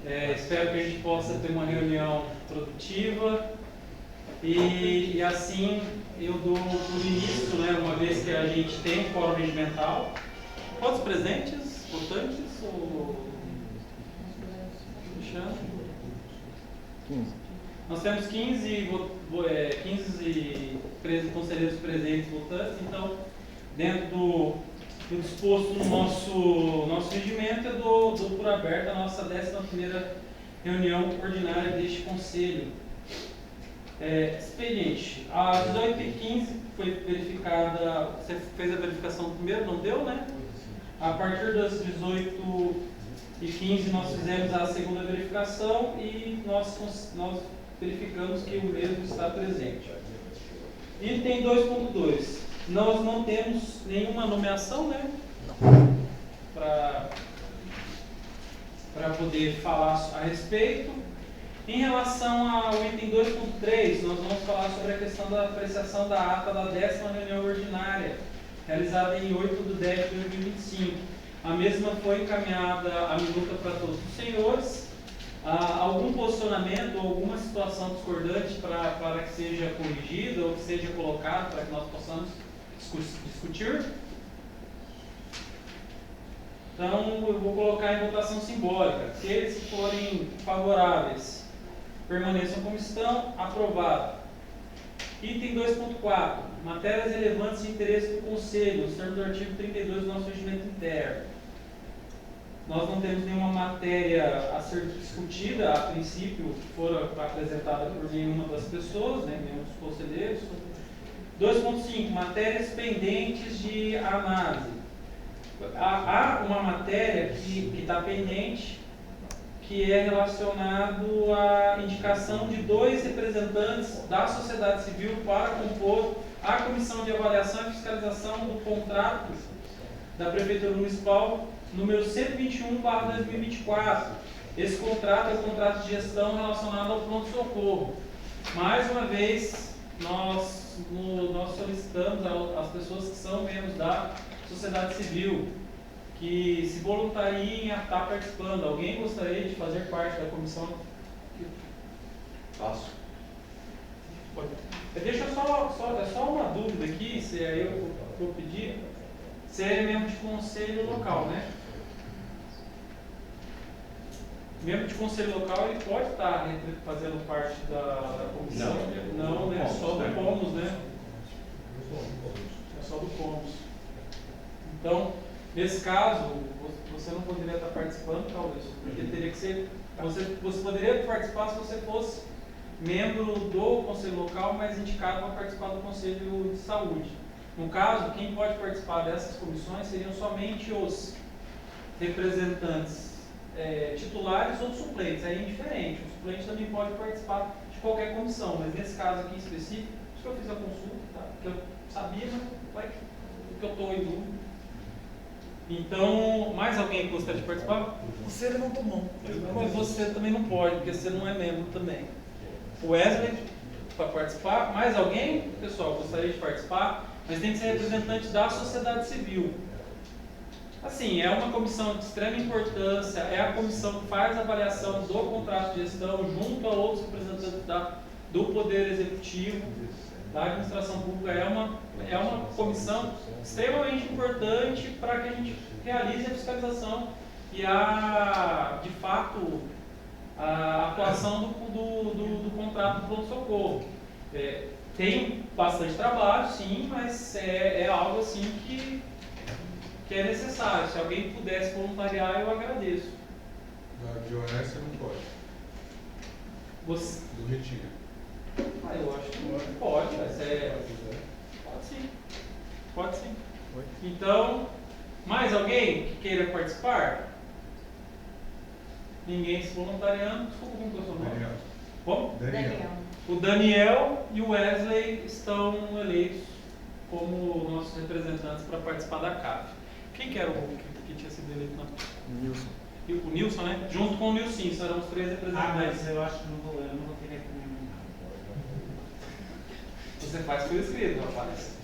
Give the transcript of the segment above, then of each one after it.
Espero que a gente possa ter uma reunião produtiva e assim eu dou por início, né, uma vez que a gente tem um fórum regimental. Quantos presentes, votantes? Nós temos 15 conselheiros presentes votantes, então, dentro do disposto no nosso regimento, eu dou por aberta a nossa 11ª reunião ordinária deste conselho. Expediente. Às 18h15 foi verificada, você fez a verificação primeiro, não deu, né? A partir das 18h15 nós fizemos a segunda verificação e nós verificamos que o mesmo está presente. Item 2.2. Nós não temos nenhuma nomeação, né? Para poder falar a respeito. Em relação ao item 2.3, nós vamos falar sobre a questão da apreciação da ata da 10ª reunião ordinária, realizada em 8/10/2025. A mesma foi encaminhada à minuta para todos os senhores. Algum posicionamento ou alguma situação discordante para que seja corrigida ou que seja colocada para que nós possamos discutir? Então, eu vou colocar em votação simbólica. Se eles forem favoráveis, permaneçam como estão. Aprovado. Item 2.4. Matérias relevantes de interesse do Conselho, nos termos do artigo 32 do nosso regimento interno. Nós não temos nenhuma matéria a ser discutida, a princípio, que for apresentada por nenhuma das pessoas, né, nenhum dos conselheiros. 2.5. Matérias pendentes de análise. Há uma matéria que está pendente, que é relacionado à indicação de 2 representantes da sociedade civil para compor a Comissão de Avaliação e Fiscalização do Contrato da Prefeitura Municipal número 121/2024. Esse contrato é o contrato de gestão relacionado ao pronto-socorro. Mais uma vez, nós solicitamos às pessoas que são membros da sociedade civil que se voluntariem a estar participando. Alguém gostaria de fazer parte da comissão? Faço. Deixa só uma dúvida aqui, se aí eu vou pedir. Você é membro de conselho local, né? Membro de conselho local, ele pode estar fazendo parte da comissão? Não, né? Só do Comus, né? É só do Comus. Então, nesse caso, você não poderia estar participando, talvez, porque teria que ser. Você poderia participar se você fosse membro do conselho local, mas indicado para participar do conselho de saúde. No caso, quem pode participar dessas comissões seriam somente os representantes titulares ou suplentes. Aí é indiferente. O suplente também pode participar de qualquer comissão, mas nesse caso aqui em específico, por isso que eu fiz a consulta, tá? Porque eu sabia, mas vai que eu estou em dúvida. Então, mais alguém que gostaria de participar? Você levantou mão. Mas você também não pode, porque você não é membro também. O Wesley, para participar. Mais alguém, pessoal, gostaria de participar? Mas tem que ser representante da sociedade civil. Assim, é uma comissão de extrema importância, é a comissão que faz a avaliação do contrato de gestão junto a outros representantes do Poder Executivo, da administração pública. É uma comissão extremamente importante para que a gente realize a fiscalização e de fato, a atuação do contrato do pronto-socorro. Tem bastante trabalho, sim, mas é algo assim que é necessário. Se alguém pudesse voluntariar, eu agradeço. De OS não pode. Do Retiro. Eu acho que pode, mas pode sim. Pode sim. Então, mais alguém que queira participar? Ninguém se voluntariando. Desculpa, como que é o seu nome? Daniel. Como? Daniel. O Daniel e o Wesley estão eleitos como nossos representantes para participar da CAF. Quem que era o que tinha sido eleito? Nilson. O Nilson, né? Junto com o Nilson, serão os 3 representantes. Mas eu acho que eu não vou querer comigo. Você faz por escrito, rapaz.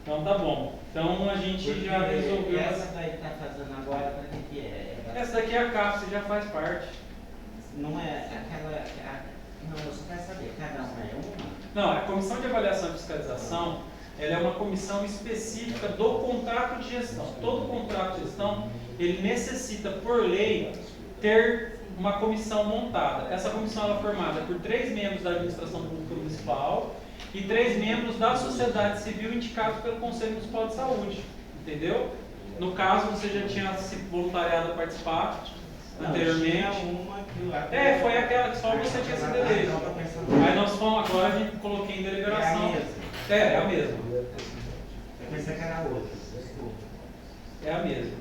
Então tá bom. Então a gente Porque já resolveu. essa daí que tá fazendo agora, para que é? Essa daqui é a CAF, você já faz parte. Não é aquela. Não, eu só quero saber, cada uma é uma? Não, a Comissão de Avaliação e Fiscalização, ela é uma comissão específica do contrato de gestão. Todo contrato de gestão, ele necessita, por lei, ter uma comissão montada. Essa comissão ela é formada por 3 membros da Administração Pública Municipal e 3 membros da sociedade civil indicados pelo Conselho Municipal de Saúde. Entendeu? No caso, você já tinha se voluntariado a participar anteriormente. Foi aquela que só você tinha sido eleito. Aí nós fomos, agora a gente coloquei em deliberação. É a mesma. Eu pensei que era outra, desculpa. É a mesma.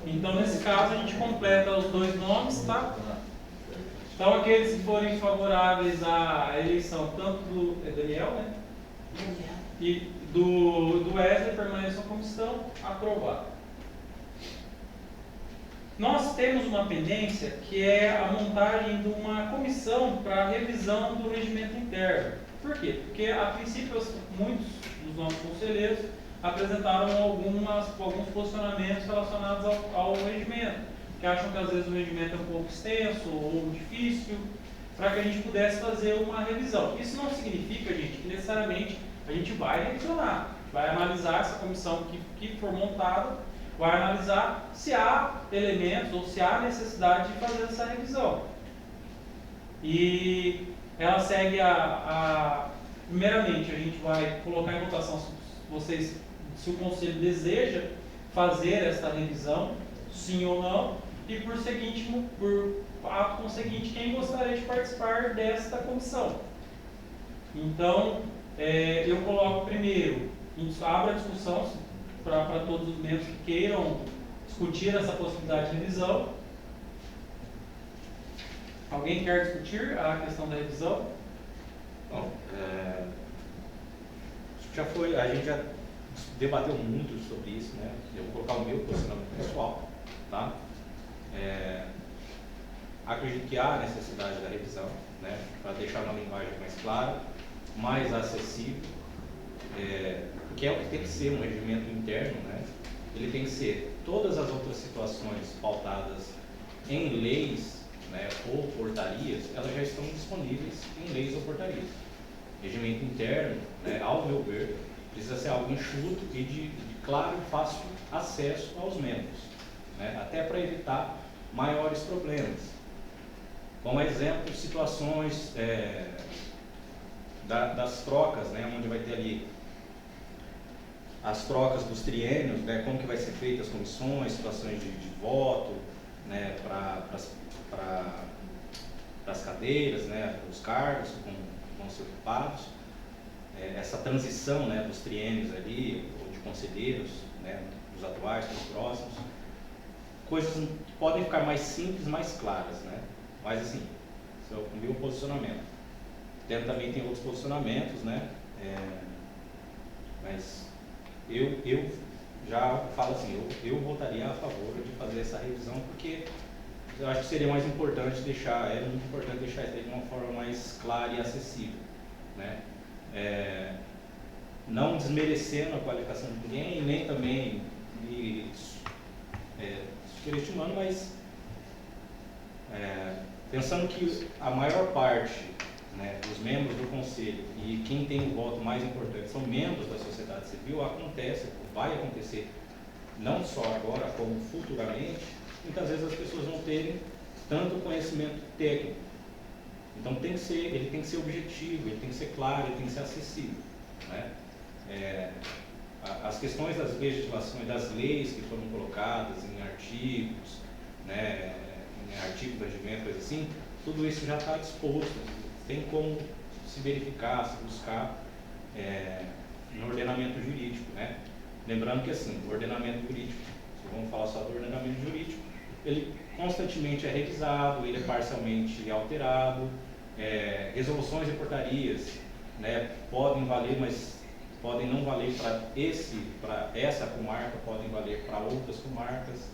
Então, nesse caso, a gente completa os 2 nomes, tá? Então, aqueles que forem favoráveis à eleição, tanto do Daniel, né? E do Wesley, permaneçam como estão, aprovado. Nós temos uma pendência que é a montagem de uma comissão para revisão do regimento interno. Por quê? Porque, a princípio, muitos dos nossos conselheiros apresentaram alguns posicionamentos relacionados ao regimento, que acham que às vezes o regimento é um pouco extenso ou difícil, para que a gente pudesse fazer uma revisão. Isso não significa, gente, que necessariamente a gente vai revisionar, vai analisar essa comissão que for montada, vai analisar se há elementos ou se há necessidade de fazer essa revisão. E ela segue primeiramente, a gente vai colocar em votação se o Conselho deseja fazer esta revisão, sim ou não, e por ato conseguinte, quem gostaria de participar desta comissão. Então, eu coloco primeiro, abro a discussão para todos os membros que queiram discutir essa possibilidade de revisão. Alguém quer discutir a questão da revisão? Bom, a gente já debateu muito sobre isso, né? Eu vou colocar o meu posicionamento pessoal, tá? Acredito que há necessidade da revisão, né? Para deixar uma linguagem mais clara, mais acessível, que é o que tem que ser um regimento interno, né? Ele tem que ser todas as outras situações pautadas em leis, né, ou portarias, elas já estão disponíveis em leis ou portarias. Regimento interno, né, ao meu ver, precisa ser algo enxuto e de claro e fácil acesso aos membros, né, até para evitar maiores problemas. Como exemplo, situações das trocas, né, onde vai ter ali as trocas dos triênios, né, como que vai ser feita as comissões, situações de voto, né, para as cadeiras, né, os cargos que vão ser ocupados, essa transição, né, dos triênios ali, ou de conselheiros, né, dos atuais para os próximos, coisas que podem ficar mais simples, mais claras, né, mas assim, esse é o meu posicionamento. Dentro também tem outros posicionamentos, né, mas eu já falo assim, eu votaria a favor de fazer essa revisão, porque eu acho que seria mais importante é muito importante deixar isso aí de uma forma mais clara e acessível, né? Não desmerecendo a qualificação de ninguém, nem também superestimando, mas pensando que a maior parte, né, dos membros do Conselho e quem tem o voto mais importante são membros da sociedade civil, vai acontecer, não só agora, como futuramente, muitas vezes as pessoas não terem tanto conhecimento técnico. Então ele tem que ser objetivo, ele tem que ser claro, ele tem que ser acessível, né? As questões das legislações, das leis que foram colocadas em artigos, né, em artigos do regimento, coisa assim, tudo isso já está disposto, tem como se verificar, se buscar no ordenamento jurídico, né? Lembrando que assim, o ordenamento jurídico, se vamos falar só do ordenamento jurídico, ele constantemente é revisado, ele é parcialmente alterado, resoluções e portarias, né, podem valer, mas podem não valer para essa comarca, podem valer para outras comarcas,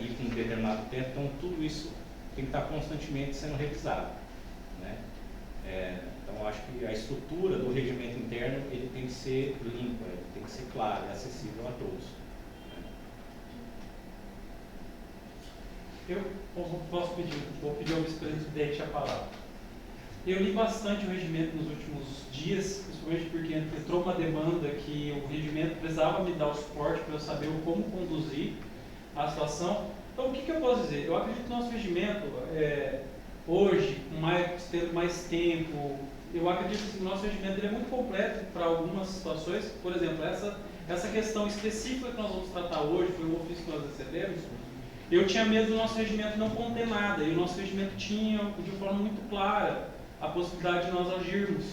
e com um determinado tempo. Então tudo isso tem que estar constantemente sendo revisado, né? Então, eu acho que a estrutura do regimento interno ele tem que ser limpa, ele tem que ser claro e acessível a todos. Eu vou pedir ao vice-presidente a palavra. Eu li bastante o regimento nos últimos dias, principalmente porque entrou uma demanda que o regimento precisava me dar o suporte para eu saber como conduzir a situação. Então, o que eu posso dizer? Eu acredito que o nosso regimento, hoje, tendo mais tempo, eu acredito que o nosso regimento ele é muito completo para algumas situações. Por exemplo, essa questão específica que nós vamos tratar hoje, foi um ofício que nós recebemos. Eu tinha medo do nosso regimento não conter nada, e o nosso regimento tinha, de forma muito clara, a possibilidade de nós agirmos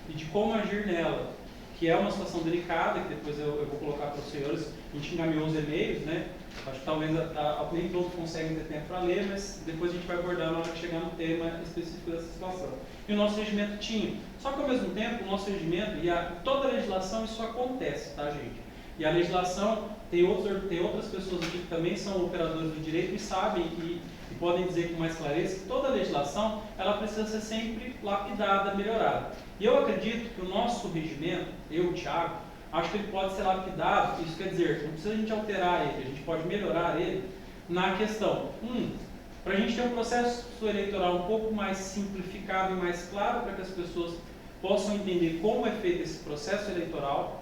e de como agir nela, que é uma situação delicada, que depois eu vou colocar para os senhores. A gente encaminhou os e-mails, né? Acho que talvez nem todos conseguem ter tempo para ler, mas depois a gente vai abordar na hora que chegar no tema específico dessa situação. E o nosso regimento tinha. Só que ao mesmo tempo, o nosso regimento, toda a legislação, isso acontece, tá, gente? E a legislação, tem outras pessoas aqui que também são operadores do direito e sabem e podem dizer com mais clareza que toda a legislação, ela precisa ser sempre lapidada, melhorada. E eu acredito que o nosso regimento, Thiago, acho que ele pode ser lapidado. Isso quer dizer, não precisa a gente alterar ele, a gente pode melhorar ele na questão, para a gente ter um processo eleitoral um pouco mais simplificado e mais claro, para que as pessoas possam entender como é feito esse processo eleitoral.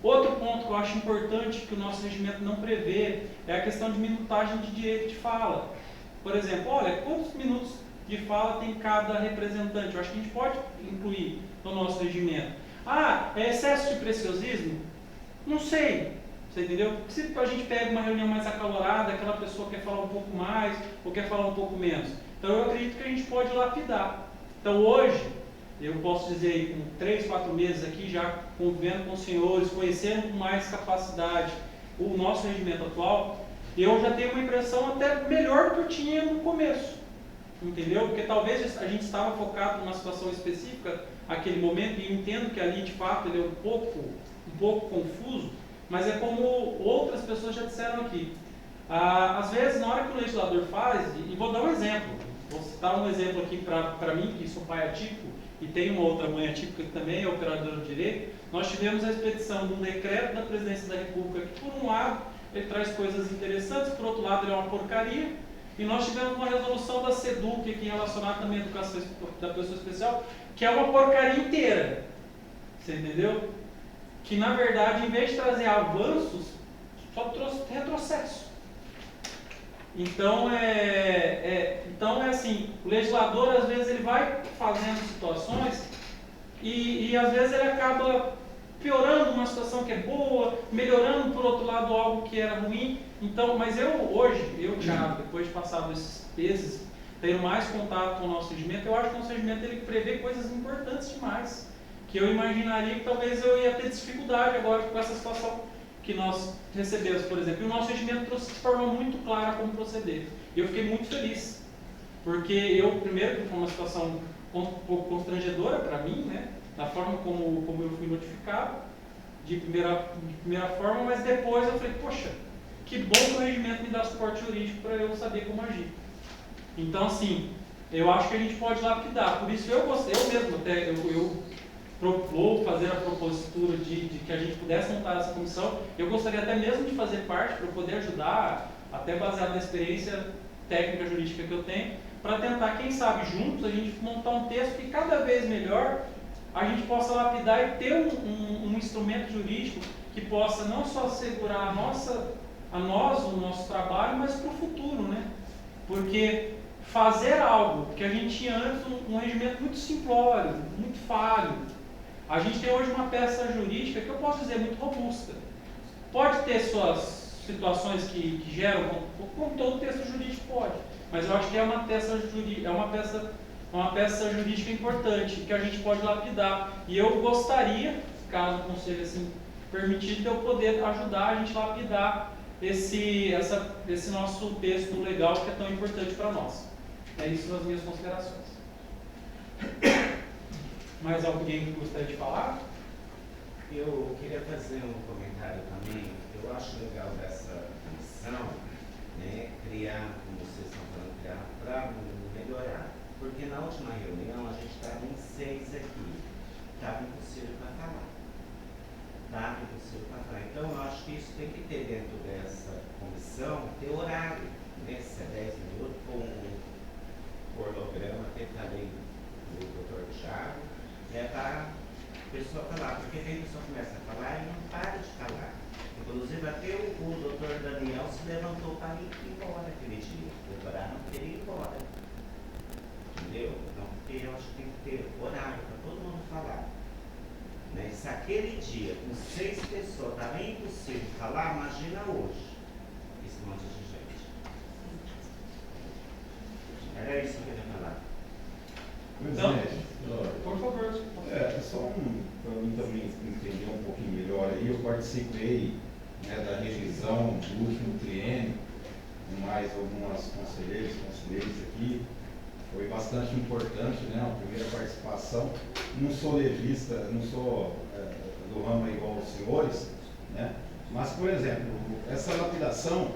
Outro ponto que eu acho importante que o nosso regimento não prevê é a questão de minutagem de direito de fala. Por exemplo, olha, quantos minutos de fala tem cada representante? Eu acho que a gente pode incluir no nosso regimento. É excesso de preciosismo? Não sei. Você entendeu? Porque se a gente pega uma reunião mais acalorada, aquela pessoa quer falar um pouco mais ou quer falar um pouco menos. Então eu acredito que a gente pode lapidar. Então hoje, eu posso dizer, com 3, 4 meses aqui, já convivendo com os senhores, conhecendo com mais capacidade o nosso regimento atual, eu já tenho uma impressão até melhor do que eu tinha no começo. Entendeu? Porque talvez a gente estava focado numa situação específica naquele momento, e eu entendo que ali, de fato, ele é um pouco confuso, mas é como outras pessoas já disseram aqui. Às vezes, na hora que o legislador faz, e vou dar um exemplo, vou citar um exemplo aqui para mim, que sou pai atípico, e tem uma outra mãe atípica que também é operadora de direito. Nós tivemos a expedição de um decreto da Presidência da República que, por um lado, ele traz coisas interessantes, por outro lado, ele é uma porcaria. E nós tivemos uma resolução da SEDUC aqui relacionada também à educação da pessoa especial, que é uma porcaria inteira. Você entendeu? Que, na verdade, em vez de trazer avanços, só trouxe retrocesso. Então, assim, o legislador, às vezes, ele vai fazendo situações e às vezes, ele acaba piorando uma situação que é boa, melhorando, por outro lado, algo que era ruim. Então, mas eu, Thiago, depois de passar esses tendo mais contato com o nosso regimento, eu acho que o nosso regimento ele prevê coisas importantes demais, que eu imaginaria que talvez eu ia ter dificuldade agora com essa situação que nós recebemos, por exemplo. E o nosso regimento trouxe de forma muito clara como proceder. E eu fiquei muito feliz, porque primeiro, que foi uma situação um pouco constrangedora para mim, né, da forma como eu fui notificado, de primeira forma, mas depois eu falei, poxa, que bom que o regimento me dá suporte jurídico para eu saber como agir. Então, assim, eu acho que a gente pode lapidar. Por isso, eu mesmo até, vou fazer a propositura de que a gente pudesse montar essa comissão. Eu gostaria até mesmo de fazer parte para poder ajudar, até baseado na experiência técnica jurídica que eu tenho, para tentar, quem sabe, juntos, a gente montar um texto que cada vez melhor a gente possa lapidar e ter um instrumento jurídico que possa não só assegurar a nós o nosso trabalho, mas para o futuro, né? Porque fazer algo que a gente tinha antes, um regimento muito simplório, muito falho, a gente tem hoje uma peça jurídica que eu posso dizer muito robusta. Pode ter suas situações que geram, como todo texto jurídico pode, mas eu acho que é uma peça jurídica importante, que a gente pode lapidar. E eu gostaria, caso o conselho assim permitir, de eu poder ajudar a gente a lapidar esse nosso texto legal que é tão importante para nós. É isso nas minhas considerações. Mais alguém que gostaria de falar? Eu queria fazer um comentário também. Eu acho legal dessa comissão, né, criar, como vocês estão falando, criar para melhorar. Porque na última reunião a gente estava em vocês aqui, estava impossível para falar. Estava impossível para falar. Então, eu acho que isso tem que ter dentro dessa comissão, ter horário, né? Se é 10 minutos, com um cronograma, até falei do Dr. Thiago, para a pessoa falar, porque tem pessoa que começa a falar e não para de falar. Inclusive, até o doutor Daniel se levantou para ir embora aquele dia. O doutorado não queria ir embora. Entendeu? Então, porque eu acho que tem que ter horário para todo mundo falar. Né? Se aquele dia, com 6 pessoas, estava impossível falar, imagina hoje. Esse monte de gente. Era isso que eu queria falar. Presidente, Por favor. só para mim também entender um pouquinho melhor aí, eu participei, né, da revisão do último triênio, com mais algumas conselheiras aqui. Foi bastante importante, né, a primeira participação. Não sou legista, não sou do ramo igual aos senhores, né, mas, por exemplo, essa lapidação,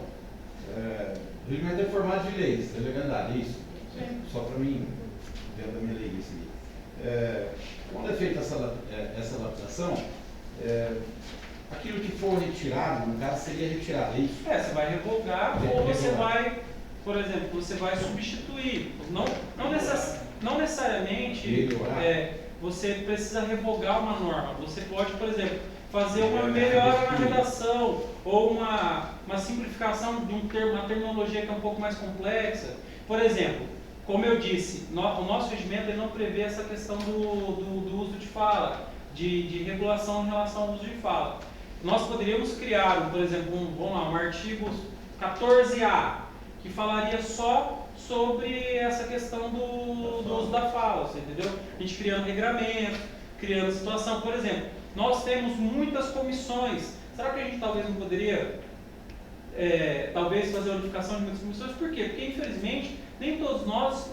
o regimento é formado de leis, é legendário, isso? Só para mim, dentro da minha lei, isso aqui. Quando é feita essa lapidação, aquilo que for retirado, no caso, seria retirado, é isso? Você vai revogar ou você vai, por exemplo, você vai substituir. Não necessariamente você precisa revogar uma norma. Você pode, por exemplo, fazer uma melhora na redação ou uma simplificação de uma terminologia que é um pouco mais complexa. Por exemplo, como eu disse, o nosso regimento ele não prevê essa questão do uso de fala, de regulação em relação ao uso de fala. Nós poderíamos criar, por exemplo, um artigo 14A, que falaria só sobre essa questão do uso da fala, você entendeu? A gente criando regramento, criando situação. Por exemplo, nós temos muitas comissões. Será que a gente talvez não poderia talvez fazer a unificação de muitas comissões? Por quê? Porque, infelizmente, nem todos nós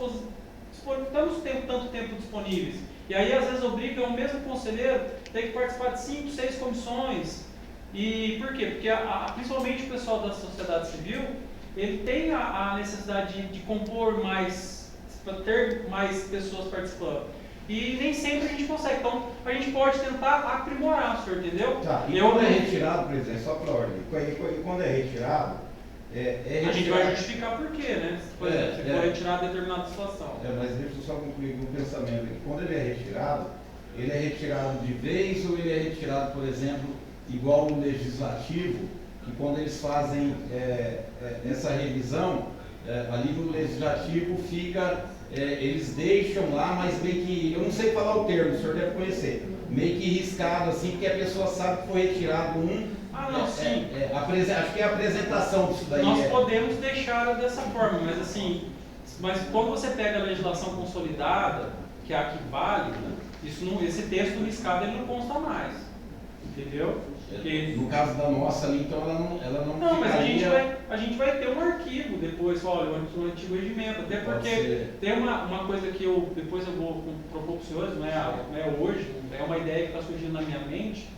estamos tanto tempo disponíveis. E aí, às vezes, obriga o mesmo conselheiro a ter que participar de 5, 6 comissões. E por quê? Porque, principalmente o pessoal da sociedade civil, ele tem a necessidade de compor mais, para ter mais pessoas participando. E nem sempre a gente consegue. Então, a gente pode tentar aprimorar, o senhor entendeu? Tá, e quando é retirado, presidente, só para ordem, quando é retirado, a gente vai justificar por quê, né? Por exemplo, se for retirado determinada situação. Mas deixa eu só concluir o pensamento aqui. Quando ele é retirado de vez ou ele é retirado, por exemplo, igual no legislativo, que quando eles fazem essa revisão, a nível legislativo fica, eles deixam lá, mas meio que, eu não sei falar o termo, o senhor deve conhecer, meio que riscado assim, porque a pessoa sabe que foi retirado um. Não, sim. Acho que é a apresentação disso daí. Nós podemos deixar dessa forma, mas assim, quando você pega a legislação consolidada, que é a que vale, esse texto riscado ele não consta mais. Entendeu? Porque... No caso da nossa ali, então ela não Não, mas ficaria... a gente vai ter um arquivo depois, olha, o antigo regimento. Até porque tem uma coisa que depois eu vou propor para os senhores, não é hoje, é uma ideia que está surgindo na minha mente,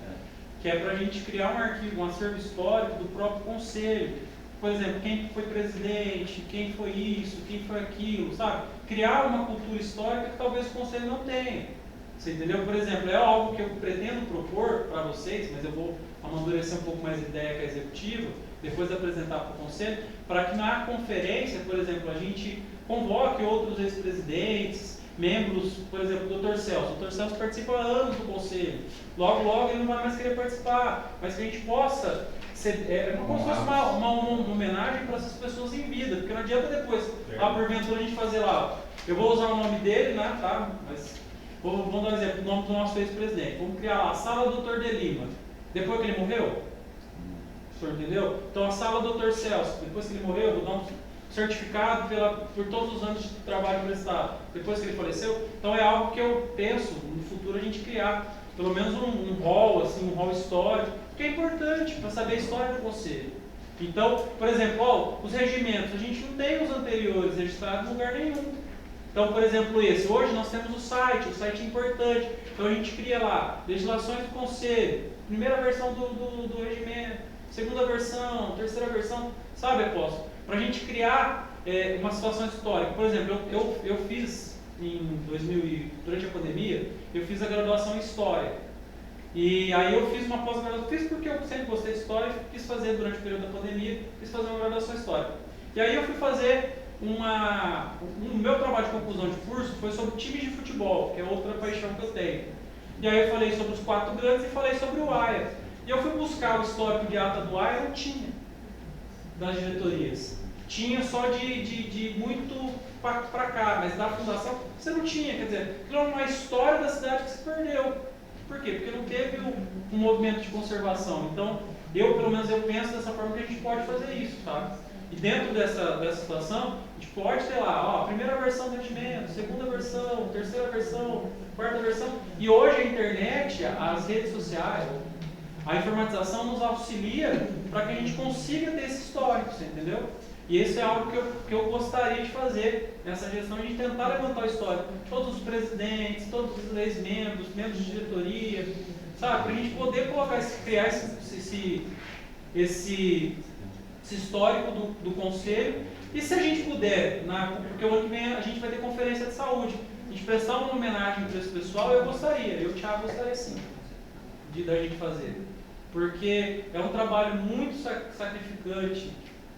que é para a gente criar um arquivo, um acervo histórico do próprio conselho. Por exemplo, quem foi presidente, quem foi isso, quem foi aquilo, sabe? Criar uma cultura histórica que talvez o conselho não tenha. Você entendeu? Por exemplo, é algo que eu pretendo propor para vocês, mas eu vou amadurecer um pouco mais a ideia com a executiva, depois de apresentar para o conselho, para que na conferência, por exemplo, a gente convoque outros ex-presidentes, membros, por exemplo, o Dr. Celso. O Dr. Celso participa há anos do conselho. Logo ele não vai mais querer participar, mas que a gente possa ser, como se fosse uma homenagem para essas pessoas em vida, porque não adianta depois, porventura, a gente fazer lá, eu vou usar o nome dele, né, tá? Mas vamos dar um exemplo, o nome do nosso ex-presidente. Vamos criar lá a Sala Dr. de Lima. Depois que ele morreu? O senhor entendeu? Então a Sala Dr. Celso, depois que ele morreu, eu vou dar um certificado por todos os anos de trabalho prestado. Depois que ele faleceu. Então é algo que eu penso, no futuro, a gente criar pelo menos um hall, assim, um hall histórico, que é importante para saber a história do conselho. Então, por exemplo, os regimentos, a gente não tem os anteriores registrados em lugar nenhum. Então, por exemplo, hoje nós temos o site é importante. Então a gente cria lá, legislações do conselho, primeira versão do regimento, segunda versão, terceira versão, sabe, apóstolo? Para a gente criar uma situação histórica. Por exemplo, eu fiz durante a pandemia, eu fiz a graduação em História. E aí eu fiz uma pós-graduação, fiz porque eu sempre gostei de História, quis fazer durante o período da pandemia, quis fazer uma graduação em História. E aí eu fui fazer o meu trabalho de conclusão de curso foi sobre times de futebol, que é outra paixão que eu tenho. E aí eu falei sobre os 4 grandes e falei sobre o AIA. E eu fui buscar o histórico de ata do AIA, não tinha, das diretorias. Tinha só de muito para cá, mas da fundação você não tinha, quer dizer, aquilo é uma história da cidade que se perdeu. Por quê? Porque não teve um movimento de conservação. Então, pelo menos eu penso dessa forma que a gente pode fazer isso, sabe? E dentro dessa situação, a gente pode ter lá, a primeira versão do regimento, segunda versão, terceira versão, quarta versão. E hoje a internet, as redes sociais, a informatização nos auxilia para que a gente consiga ter esse histórico, você entendeu? E esse é algo que eu gostaria de fazer nessa gestão, de tentar levantar o histórico. Todos os presidentes, todos os ex-membros, membros de diretoria, sabe? Para a gente poder criar esse histórico do conselho. E se a gente puder, porque o ano que vem a gente vai ter conferência de saúde, a gente prestar uma homenagem para esse pessoal, eu e o Thiago gostaria sim da gente fazer. Porque é um trabalho muito sacrificante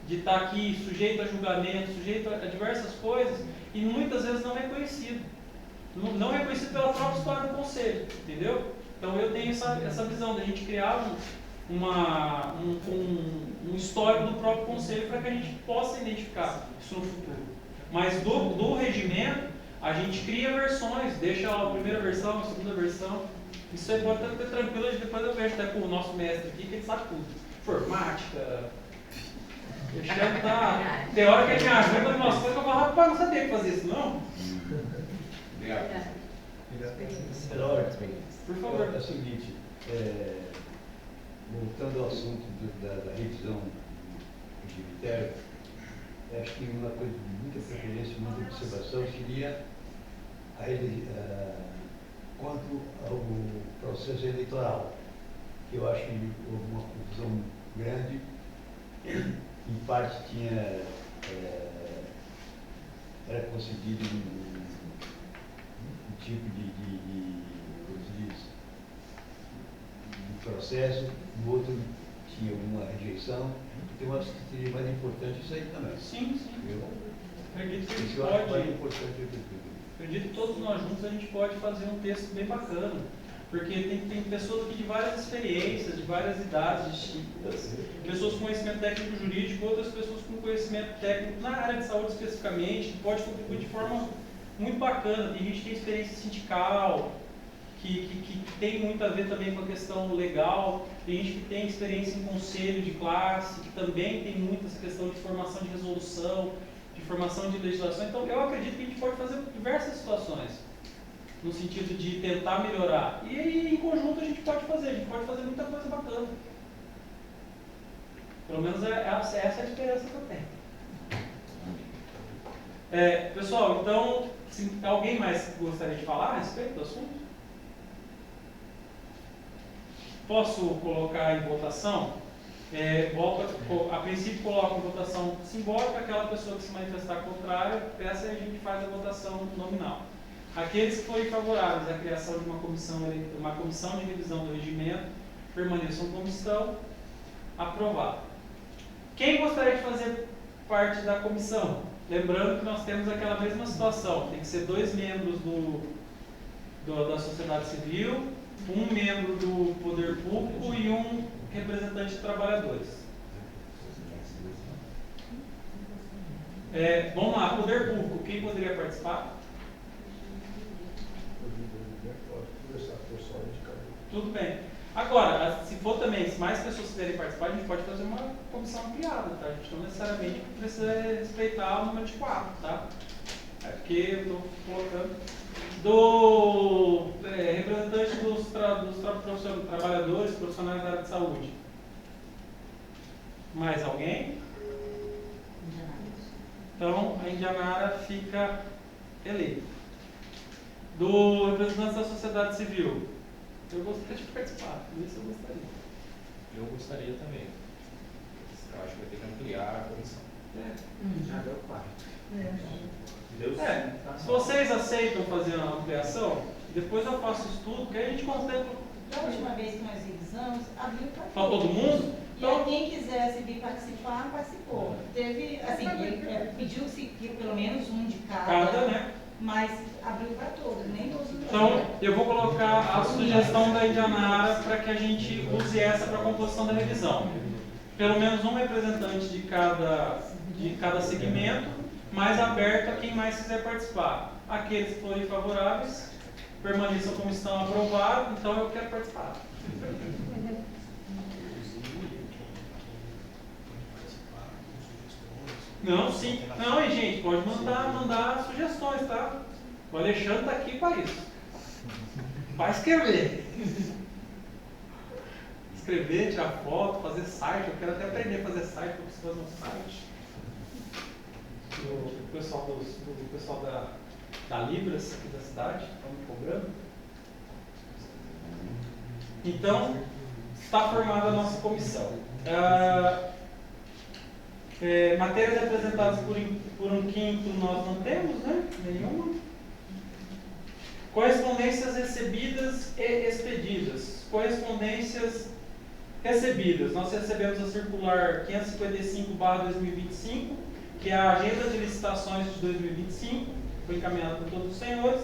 de estar aqui sujeito a julgamento, sujeito a diversas coisas, e muitas vezes não é reconhecido. Não é reconhecido pela própria história do conselho, entendeu? Então eu tenho essa visão de a gente criar um histórico do próprio conselho para que a gente possa identificar isso no futuro. Mas do regimento, a gente cria versões, deixa a primeira versão, a segunda versão. Isso aí pode ter tranquilo, depois eu vejo até com o nosso mestre aqui, que ele sabe tudo. Informática. O chefe tá. Tem hora que ele me ajuda em umas coisas que eu falo, rapaz, não sabia fazer isso, não? Obrigado. Por favor. É o seguinte, voltando ao assunto da revisão de critério, acho que uma coisa de muita preferência, muita observação seria quanto ao processo eleitoral, que eu acho que houve uma confusão grande, em parte era concedido um tipo de processo, no outro tinha alguma rejeição, então eu acho que seria mais importante isso aí também. Sim. Acredito que a gente Isso eu acho mais pode. importante. Acredito que todos nós juntos a gente pode fazer um texto bem bacana. Porque tem pessoas aqui de várias experiências, de várias idades distintas, pessoas com conhecimento técnico jurídico, outras pessoas com conhecimento técnico na área de saúde especificamente, que pode contribuir de forma muito bacana. Tem gente que tem experiência sindical, que tem muito a ver também com a questão legal, tem gente que tem experiência em conselho de classe, que também tem muito essa questão de formação de resolução, de formação de legislação. Então eu acredito que a gente pode fazer diversas situações no sentido de tentar melhorar. E aí, em conjunto, a gente pode fazer muita coisa bacana. Pelo menos essa é a esperança que eu tenho. Pessoal, então, se alguém mais gostaria de falar a respeito do assunto? Posso colocar em votação? A princípio, coloco em votação simbólica, aquela pessoa que se manifestar contrária, essa a gente faz a votação nominal. Aqueles que forem favoráveis à criação de uma comissão de revisão do regimento, permaneçam como estão. Aprovado. Quem gostaria de fazer parte da comissão? Lembrando que nós temos aquela mesma situação. Tem que ser 2 membros da sociedade civil, 1 membro do poder público e 1 representante de trabalhadores. Vamos lá, poder público. Quem poderia participar? Tudo bem. Agora, se for também, se mais pessoas quiserem participar, a gente pode fazer uma comissão ampliada, tá? A gente não necessariamente precisa respeitar o número de 4, tá? É porque eu estou colocando do representante dos trabalhadores, profissionais da área de saúde. Mais alguém? Então, a Indianara fica eleita. Do representante da sociedade civil. Eu gostaria de participar, isso eu gostaria. Eu gostaria também. Eu acho que vai ter que ampliar a comissão. Já deu 4. Deu sim, tá? Se vocês aceitam fazer uma ampliação, depois eu faço o estudo, que aí a gente contempla. Da última vez que nós revisamos, abriu para Para todo mundo? E aí quem quisesse vir participar, participou. Teve, assim, pediu-se que pelo menos um de Cada, né? mas abriu para todos, nem todos. Então, eu vou colocar a sugestão da Indianara para que a gente use essa para a composição da revisão. Pelo menos um representante de cada segmento, mais aberto a quem mais quiser participar. Aqueles que forem favoráveis, permaneçam como estão aprovados, então eu quero participar. Não, sim. Não, e gente, pode mandar sugestões, tá? O Alexandre está aqui para isso. Vai escrever. Escrever, tirar foto, fazer site. Eu quero até aprender a fazer site, eu preciso fazer um site. O pessoal da Libras, aqui da cidade, estão me cobrando. Então, está formada a nossa comissão. Matérias apresentadas por um quinto nós não temos, né? Nenhuma. Correspondências recebidas e expedidas. Correspondências recebidas. Nós recebemos a circular 555/2025, que é a agenda de licitações de 2025, foi encaminhada por todos os senhores.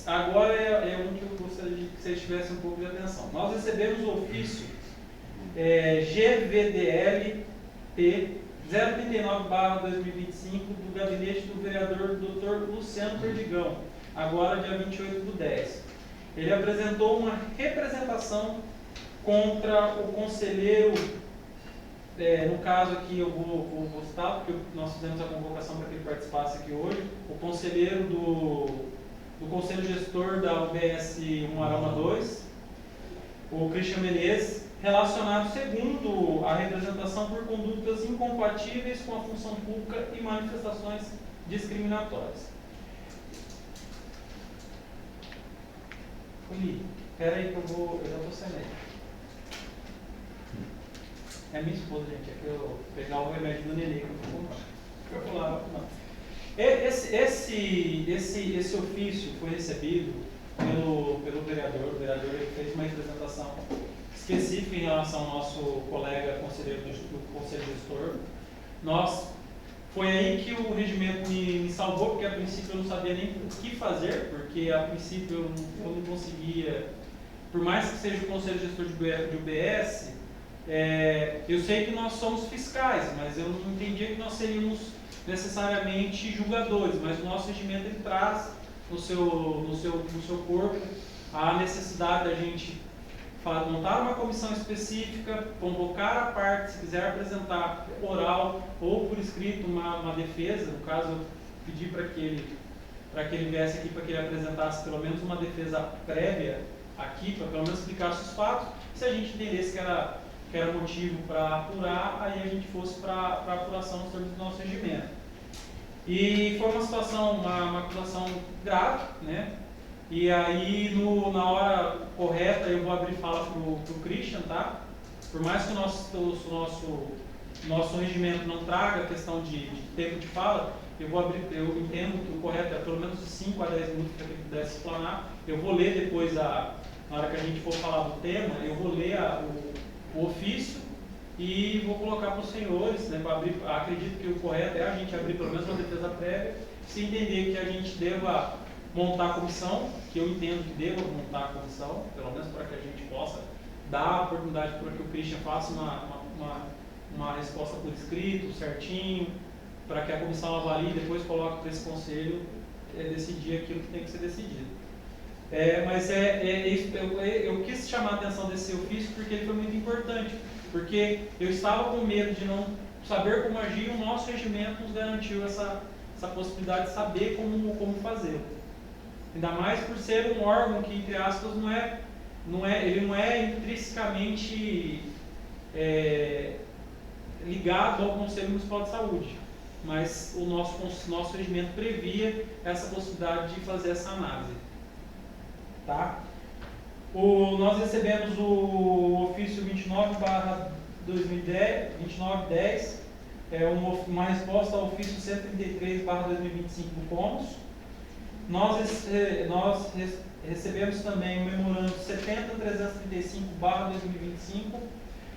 Agora é um que eu gostaria de que vocês tivessem um pouco de atenção. Nós recebemos o ofício GVDL P 039/2025 do gabinete do vereador Dr. Luciano Perdigão, agora dia 28/10. Ele apresentou uma representação contra o conselheiro, no caso aqui eu vou citar, porque nós fizemos a convocação para que ele participasse aqui hoje, o conselheiro do Conselho Gestor da UBS 1 Arama 2, o Christian Menezes, relacionado, segundo a representação, por condutas incompatíveis com a função pública e manifestações discriminatórias. Espera aí que eu já estou saindo aí. É minha esposa, gente, é que eu pegar o remédio do nenê que eu vou comprar. Eu vou lá, não. Esse ofício foi recebido pelo vereador. O vereador ele fez uma representação específica em relação ao nosso colega conselheiro do Conselho Gestor. Foi aí que o regimento me salvou, porque a princípio eu não sabia nem o que fazer, porque a princípio eu não conseguia, por mais que seja o Conselho Gestor de UBS, eu sei que nós somos fiscais, mas eu não entendia que nós seríamos necessariamente julgadores, mas o nosso regimento ele traz no seu corpo a necessidade da gente montar uma comissão específica, convocar a parte, se quiser apresentar oral ou por escrito uma defesa. No caso, eu pedi para que ele viesse aqui, para que ele apresentasse pelo menos uma defesa prévia aqui, para pelo menos explicasse os fatos. Se a gente entendesse que era motivo para apurar, aí a gente fosse para a apuração nos termos do nosso regimento. E foi uma situação, uma acusação grave, né? E aí, na hora correta, eu vou abrir fala para o Christian, tá? Por mais que o nosso regimento não traga a questão de tempo de fala, eu entendo que o correto é pelo menos de 5 a 10 minutos para que ele pudesse explanar. Eu vou ler depois, na hora que a gente for falar do tema, eu vou ler o ofício e vou colocar para os senhores, né, para abrir. Acredito que o correto é a gente abrir pelo menos uma defesa prévia, se entender que a gente deva montar a comissão, que eu entendo que deva montar a comissão, pelo menos para que a gente possa dar a oportunidade para que o Christian faça uma resposta por escrito, certinho, para que a comissão avalie e depois coloque para esse conselho decidir aquilo que tem que ser decidido. Mas eu quis chamar a atenção desse ofício porque ele foi muito importante, porque eu estava com medo de não saber como agir, e o nosso regimento nos garantiu essa possibilidade de saber como fazer. Ainda mais por ser um órgão que, entre aspas, ele não é intrinsecamente ligado ao Conselho Municipal de Saúde, mas o nosso regimento previa essa possibilidade de fazer essa análise. Tá? Nós recebemos o ofício 29/2010, é uma resposta ao ofício 133/2025 do CONOS. Nós recebemos também o memorando 70.335/2025,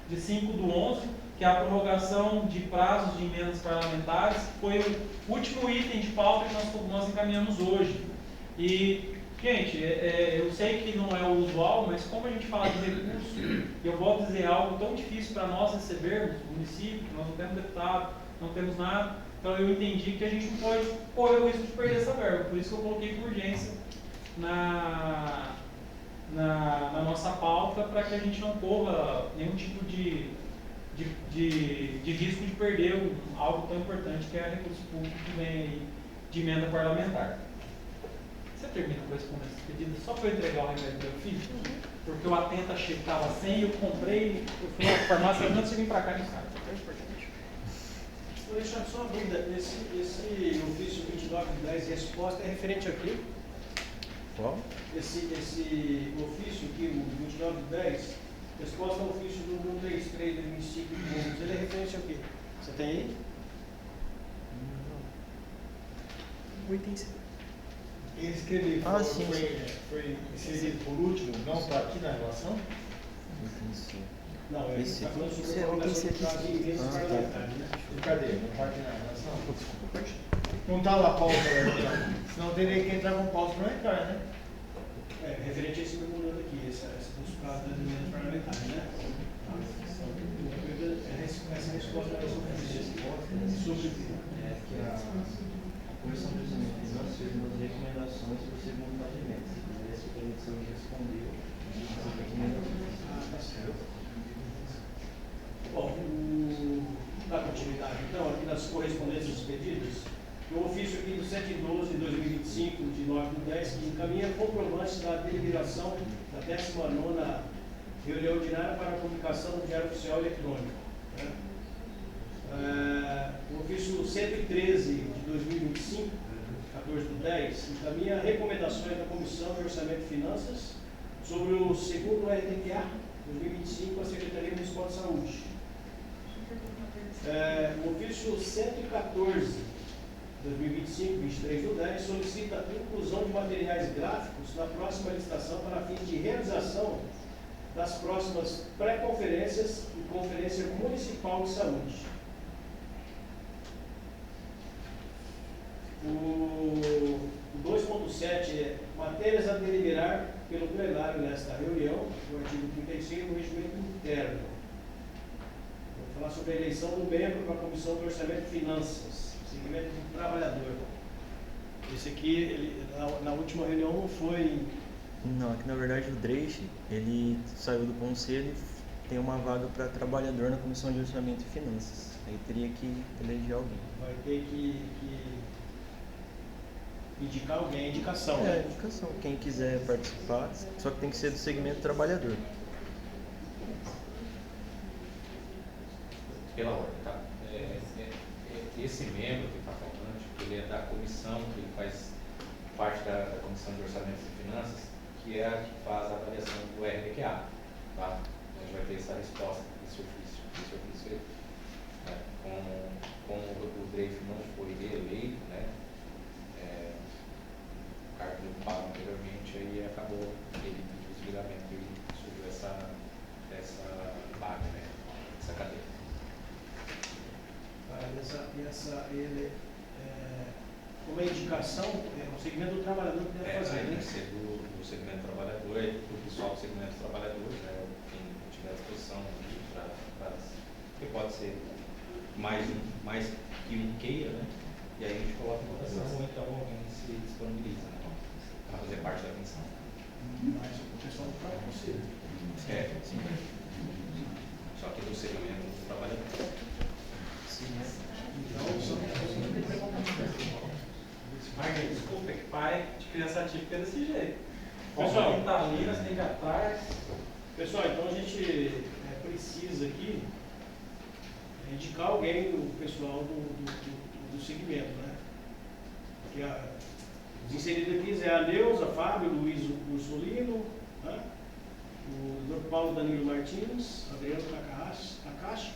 de 5/11, que é a prorrogação de prazos de emendas parlamentares, que foi o último item de pauta que nós encaminhamos hoje. E, gente, eu sei que não é o usual, mas como a gente fala de recurso, eu vou dizer algo tão difícil para nós recebermos, o município, nós não temos deputado, não temos nada, então eu entendi que a gente não pode correr o risco de perder essa verba, por isso que eu coloquei com urgência na nossa pauta, para que a gente não corra nenhum tipo de risco de perder algo tão importante que é recurso público que vem aí de emenda parlamentar. Você termina com responder esse pedido só para eu entregar o remédio do meu filho? Porque o Atenta achei que estava sem, eu comprei, eu fui na farmácia antes de vir para cá de casa. Vou deixar só uma dúvida, esse ofício 2910 resposta é referente a quê? Qual? Esse ofício aqui, o 2910, resposta ao ofício do 133/2025, ele é referente a quê? Você tem aí? O item C. Esse que ele Ah, sim, foi inserido por último, não está aqui na relação? Item C. Não, ele Esse está falando aqui. sobre a prorrogação de prazo de emendas Ah, tá. parlamentares, né? Cadê? Não está aqui na relação? Não está lá a pauta, né? Senão teria que entrar com pauta para entrar, né? Referente a esse memorando aqui, dos prazos das emendas parlamentares, né? Essa resposta é sobre que a Comissão de Orçamento e Finanças fez umas recomendações para o segundo pavimento. E essa comissão respondeu essas recomendações. Bom, da continuidade, então, aqui nas correspondências dos pedidos, o ofício aqui do 7/12/2025, de 9/10, que encaminha comprovantes da deliberação da 19ª reunião ordinária para a publicação no Diário Oficial Eletrônico. Né? O ofício 113 de 2025, 14/10, encaminha recomendações da Comissão de Orçamento e Finanças sobre o segundo RTQA 2025 à Secretaria Municipal de Saúde. O ofício 114 de 2025, 23/10, solicita a inclusão de materiais gráficos na próxima licitação para fins de realização das próximas pré-conferências e Conferência Municipal de Saúde. O 2.7 é matérias a deliberar pelo plenário nesta reunião, o artigo 36 do regimento interno. Vou falar sobre a eleição do membro para a Comissão de Orçamento e Finanças, segmento do trabalhador. Esse aqui, ele, na última reunião não foi... Não, é que na verdade o Dreiche, ele saiu do conselho e tem uma vaga para trabalhador na Comissão de Orçamento e Finanças. Aí teria que eleger alguém. Vai ter que indicar alguém, indicação. É, indicação. Quem quiser participar, só que tem que ser do segmento trabalhador. Pela ordem, tá? Esse membro que está faltante, ele é da comissão, que ele faz parte da Comissão de Orçamento e Finanças, que é a que faz a avaliação do RDQA, tá? A gente vai ter essa resposta desse ofício aí. Né? Como o Dreif não foi reeleito, né? O cargo do pago anteriormente, aí acabou ele pediu o desligamento, ele surgiu essa vaga, né? Essa cadeira. Como é indicação, o segmento do trabalhador que deve fazer, Tem né? que ser do segmento trabalhador, do pessoal do segmento trabalhador, né? Quem tiver à disposição porque pode ser mais que um queira, né? E aí a gente coloca em votação ou então alguém se disponibiliza, né? Para fazer parte da comissão. Mas o pessoal do próprio conselho. Sim. Só que do segmento do trabalhador. Desculpa, que pai de criança típica é desse jeito. Pessoal, quem está ali, nós tem que ir atrás. Pessoal, então a gente precisa aqui indicar alguém do pessoal do segmento, né? Que os inseridos aqui é a Neuza, Fábio, Luiz Ursulino, né? O Dr. Paulo Danilo Martins, Adriano Takahashi,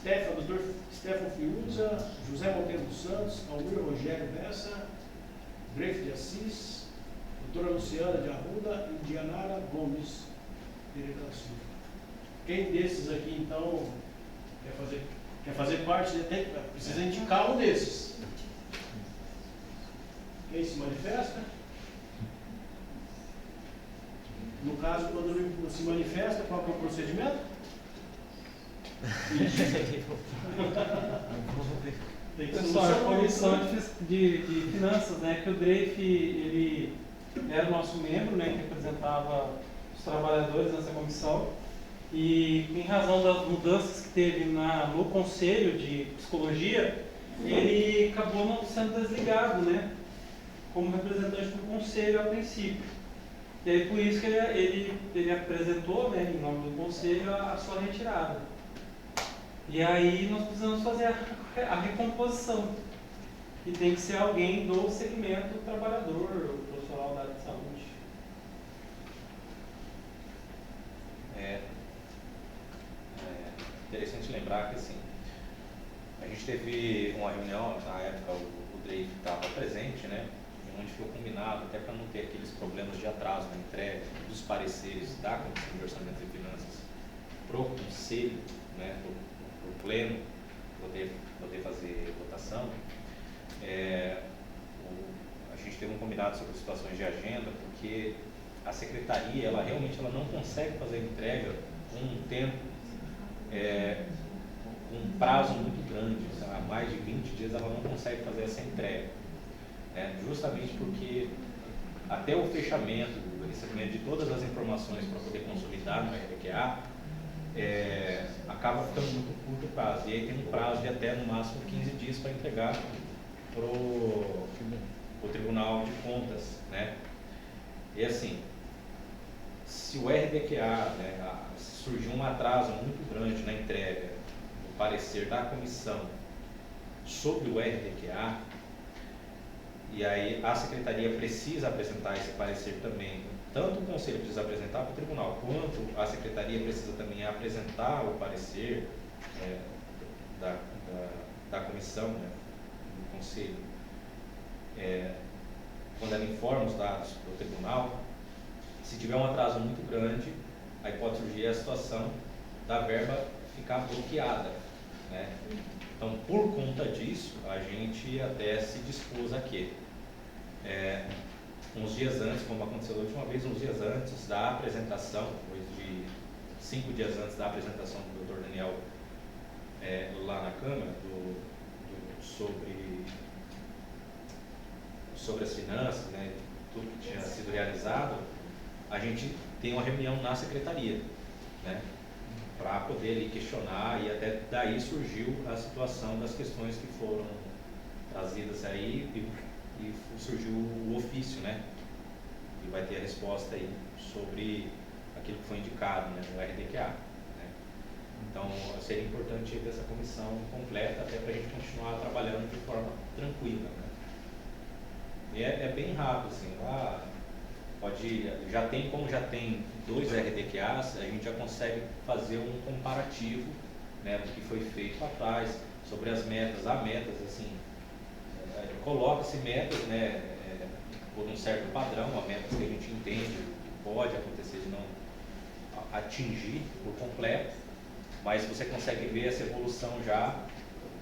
Dr. Stefano Fiuza, José Monteiro dos Santos, Almir Rogério Bessa, Greif de Assis, doutora Luciana de Arruda e Dianara Gomes Pereira da Silva. Quem desses aqui, então, quer fazer parte, precisa indicar um desses. Quem se manifesta? No caso, quando se manifesta, qual que é o procedimento? Tem que Pessoal, a solucionar. comissão de finanças, né, que o Dreif, ele era o nosso membro, né, que representava os trabalhadores nessa comissão, e em razão das mudanças que teve no conselho de psicologia, ele acabou não sendo desligado, né, como representante do conselho a princípio. E aí por isso que ele apresentou, né, em nome do conselho, a sua retirada. E aí nós precisamos fazer a recomposição. E tem que ser alguém do segmento trabalhador, profissional da área de saúde. Interessante lembrar que assim, a gente teve uma reunião, na época o Dreif estava presente, né? Onde foi combinado, até para não ter aqueles problemas de atraso na entrega dos pareceres da Comissão de Orçamento e Finanças para o Conselho, né, para o Pleno poder fazer votação, a gente teve um combinado sobre situações de agenda, porque a Secretaria, ela realmente não consegue fazer a entrega com um tempo, um prazo muito grande, há mais de 20 dias ela não consegue fazer essa entrega. Justamente porque até o fechamento, o recebimento de todas as informações para poder consolidar no RDQA, acaba ficando muito curto o prazo. E aí tem um prazo de até no máximo 15 dias para entregar para o Tribunal de Contas, né? E assim, se o RDQA, né, se surgir um atraso muito grande na entrega do parecer da comissão sobre o RDQA, e aí a Secretaria precisa apresentar esse parecer também, tanto o Conselho precisa apresentar para o Tribunal, quanto a Secretaria precisa também apresentar o parecer da Comissão, né, do Conselho, quando ela informa os dados para o Tribunal. Se tiver um atraso muito grande, aí pode surgir a situação da verba ficar bloqueada, né? Então, por conta disso, a gente até se dispôs aqui, uns dias antes, como aconteceu da última vez, uns dias antes da apresentação, depois de 5 dias antes da apresentação do Dr. Daniel lá na Câmara, sobre as finanças, né, tudo que tinha sido realizado, a gente tem uma reunião na Secretaria, né, para poder ali questionar, e até daí surgiu a situação das questões que foram trazidas aí e surgiu o ofício, né, e vai ter a resposta aí sobre aquilo que foi indicado, né, no RDQA, né. Então seria importante ter essa comissão completa até para a gente continuar trabalhando de forma tranquila, né. E é bem rápido, assim, lá como já tem 2 RDQAs, a gente já consegue fazer um comparativo, né, do que foi feito lá atrás, sobre as metas. Há metas, assim, coloca-se metas, né, por um certo padrão, há metas que a gente entende que pode acontecer de não atingir por completo, mas você consegue ver essa evolução já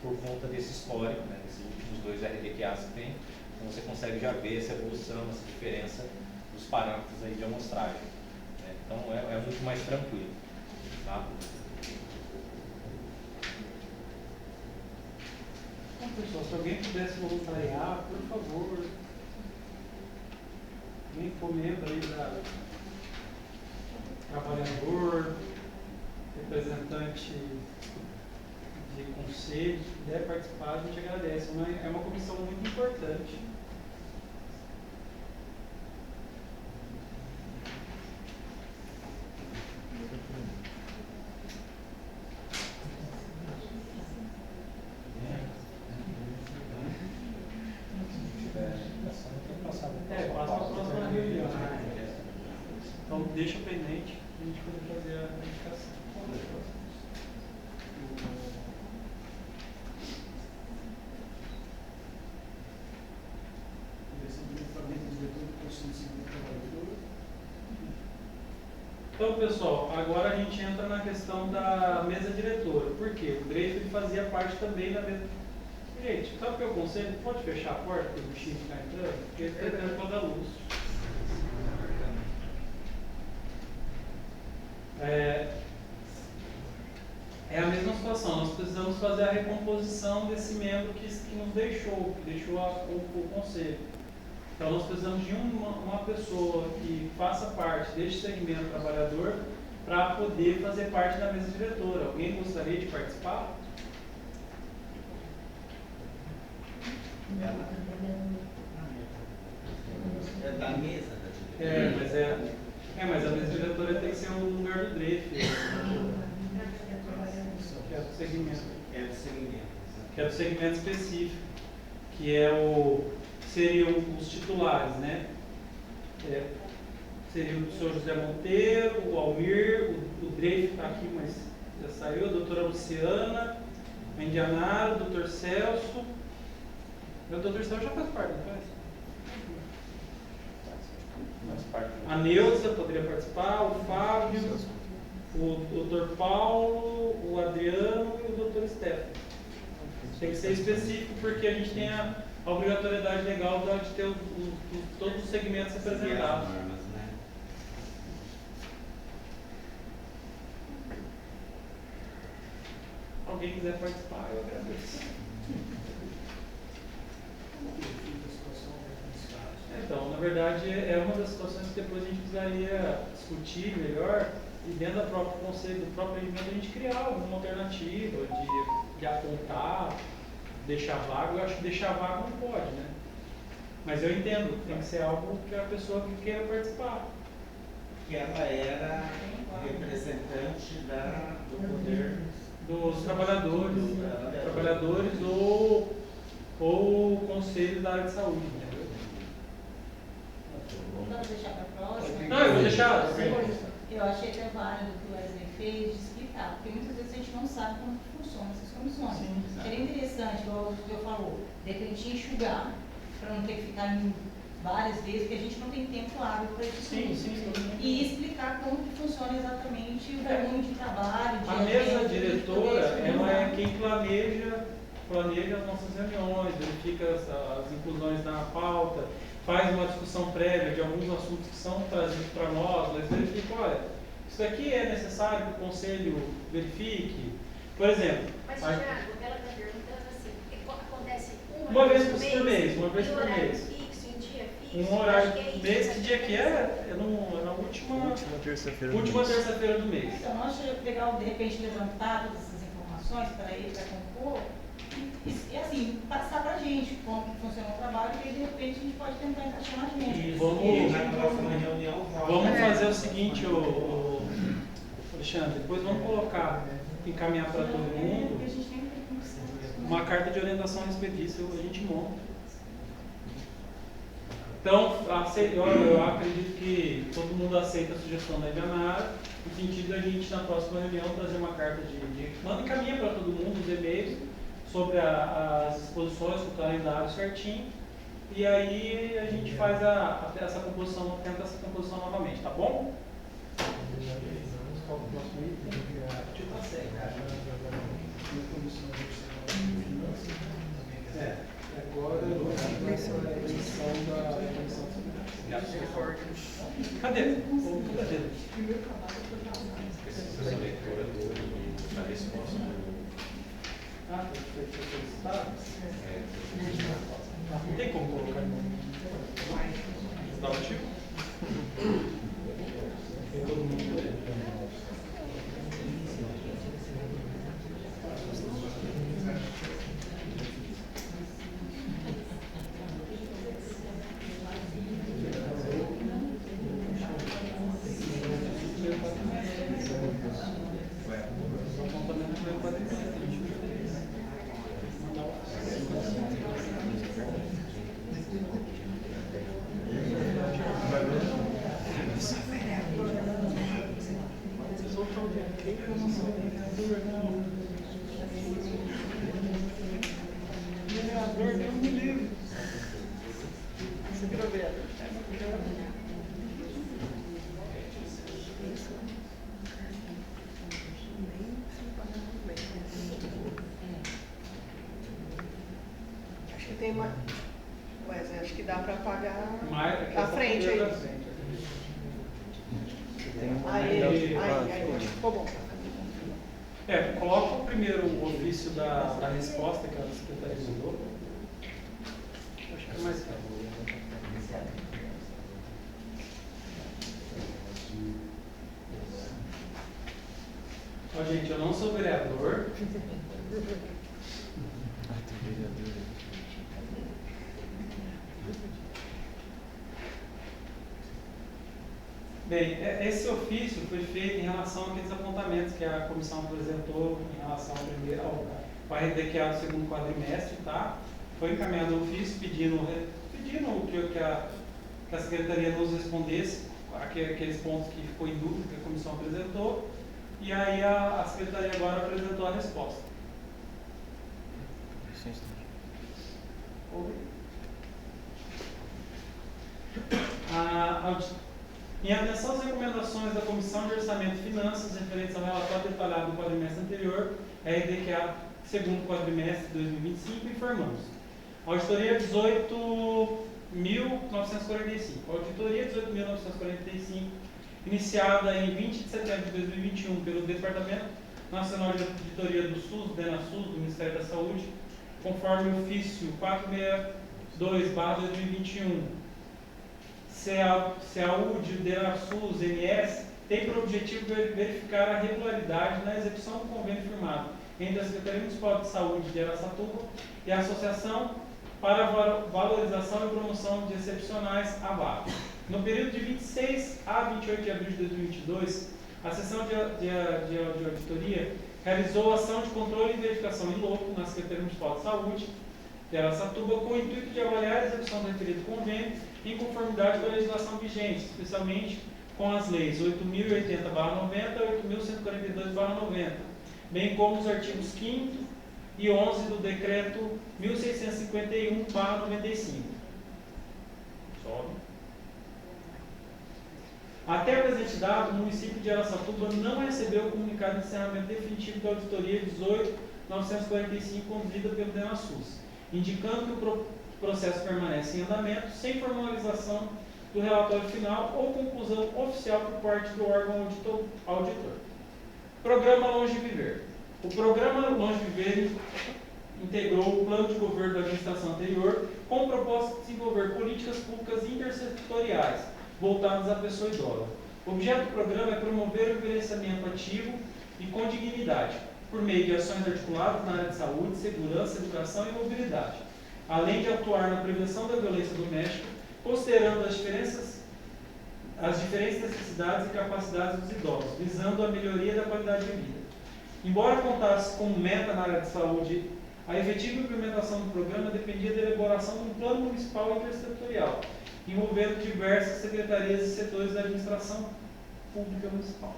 por conta desse histórico, né, desses últimos 2 RDQAs que tem. Então você consegue já ver essa evolução, essa diferença dos parâmetros aí de amostragem, né? Então é muito mais tranquilo, tá? Então, pessoal, se alguém pudesse voluntariar, por favor, quem for membro aí trabalhador, representante de conselho, se puder participar, a gente agradece. É uma comissão muito importante. Passa para a próxima reunião. Então, deixa pendente para a gente poder fazer a indicação. 150 trabalhadores. Então, pessoal, agora a gente entra na questão da mesa diretora. Por quê? O Dreif ele fazia parte também da mesa. Gente, sabe o que eu aconselho? Pode fechar a porta para o bichinho ficar entrando? Porque ele está entrando toda a luz. É a mesma situação. Nós precisamos fazer a recomposição desse membro que nos deixou, que deixou o conselho. Então, nós precisamos de uma pessoa que faça parte deste segmento trabalhador para poder fazer parte da mesa diretora. Alguém gostaria de participar? É da mesa da diretora. Mas a mesa diretora tem que ser o lugar do Dreif. Que é do segmento. É do segmento. Que é do segmento específico. Que seriam os titulares, né? Seria o senhor José Monteiro, o Almir, o Dreif está aqui, mas já saiu, a doutora Luciana, o Indianaro, o doutor Celso. O doutor Celso já faz parte, não faz? A Neuza poderia participar, o Fábio, o doutor Paulo, o Adriano e o doutor Stefano. Tem que ser específico porque a gente tem a obrigatoriedade legal de ter todos os segmentos representados. Normas, né? Alguém quiser participar, eu agradeço. Então, na verdade, é uma das situações que depois a gente precisaria discutir melhor e dentro do próprio conselho, do próprio regimento, a gente criar alguma alternativa de apontar, deixar vago. Eu acho que deixar vago não pode, né? Mas eu entendo, tem que ser algo que a pessoa que queira participar. Que ela era representante do poder dos trabalhadores ou conselho da área de saúde, entendeu? Vamos deixar para a próxima? Não, eu vou deixar. Eu achei até válido o que o Wesley fez de explicar, porque muitas vezes a gente não sabe como funcionam essas comissões. Seria interessante, igual o senhor falou, de repente enxugar, para não ter que ficar em várias vezes, porque a gente não tem tempo hábil para isso. E explicar como que funciona exatamente o volume de trabalho. A mesa diretora, ela é quem planeja as nossas reuniões, verifica as inclusões na pauta, faz uma discussão prévia de alguns assuntos que são trazidos para nós, mas verifica, olha, isso daqui é necessário que o conselho verifique. Por exemplo... Mas, Thiago, ela está perguntando assim, acontece uma vez por mês, um horário fixo, um dia fixo? Um horário do mês, que dia que é? É na última terça-feira do mês. Então, nós legal, de repente, levantar todas essas informações para ele, para compor, e assim, passar para a gente como que funciona o trabalho, e aí, de repente, a gente pode tentar encaixar na agenda. E na próxima reunião, vamos fazer o seguinte, Alexandre, depois vamos colocar, encaminhar para todo mundo uma carta de orientação a respeito disso, a gente monta. Então, eu acredito que todo mundo aceita a sugestão da Indianara, no sentido de a gente, na próxima reunião, trazer uma carta manda e encaminha para todo mundo os e-mails sobre as exposições, com o calendário certinho, e aí a gente faz essa composição, tenta essa composição novamente, tá bom? Agora eu vou fazer a edição da comissão de... Cadê? Essa leitura da resposta foi solicitado? Não tem como colocar dá motivo? Tem todo mundo. Vereador, Deus me livre. Você virou vereador? Acho que tem mais. Wesley, acho que dá para pagar Mais, à frente aí. Aí, ficou bom. Coloca o primeiro o ofício da resposta que a secretaria mandou. Acho que é mais fácil. Ó, gente, eu não sou vereador. Bem, esse ofício foi feito em relação àqueles apontamentos que a comissão apresentou em relação ao primeiro, ao RDQA do segundo quadrimestre, tá? Foi encaminhado o ofício pedindo que a secretaria nos respondesse aqueles pontos que ficou em dúvida que a comissão apresentou, e aí a secretaria agora apresentou a resposta. Em atenção às recomendações da Comissão de Orçamento e Finanças referentes ao relatório detalhado do quadrimestre anterior, RDQA segundo quadrimestre de 2025, informamos. Auditoria 18.945. Auditoria 18.945, iniciada em 20 de setembro de 2021 pelo Departamento Nacional de Auditoria do SUS, DENASUS, do Ministério da Saúde, conforme o ofício 462/2021. Saúde, DENASUS, MS, tem por objetivo verificar a regularidade na execução do convênio firmado entre a Secretaria Municipal de Saúde de Araçatuba e a Associação para a Valorização e Promoção de Excepcionais, AVAP. No período de 26 a 28 de abril de 2022, a Seção de Auditoria realizou ação de controle e verificação em loco na Secretaria Municipal de Saúde de Araçatuba com o intuito de avaliar a execução do referido convênio em conformidade com a legislação vigente, especialmente com as leis 8.080/90 e 8.142/90, bem como os artigos 5º e 11 do Decreto 1.651/95. Sobe. Até a presente data, o município de Araçatuba não recebeu o comunicado de encerramento definitivo da auditoria 18.945 conduzida pelo DENASUS, indicando que o processo permanece em andamento, sem formalização do relatório final ou conclusão oficial por parte do órgão auditor. Programa Longe Viver. O programa Longe Viver integrou o plano de governo da administração anterior com o propósito de desenvolver políticas públicas intersetoriais voltadas à pessoa idosa. O objeto do programa é promover o envelhecimento ativo e com dignidade, por meio de ações articuladas na área de saúde, segurança, educação e mobilidade, além de atuar na prevenção da violência doméstica, considerando as diferentes necessidades e capacidades dos idosos, visando a melhoria da qualidade de vida. Embora contasse como meta na área de saúde, a efetiva implementação do programa dependia da elaboração de um plano municipal intersetorial, envolvendo diversas secretarias e setores da administração pública municipal.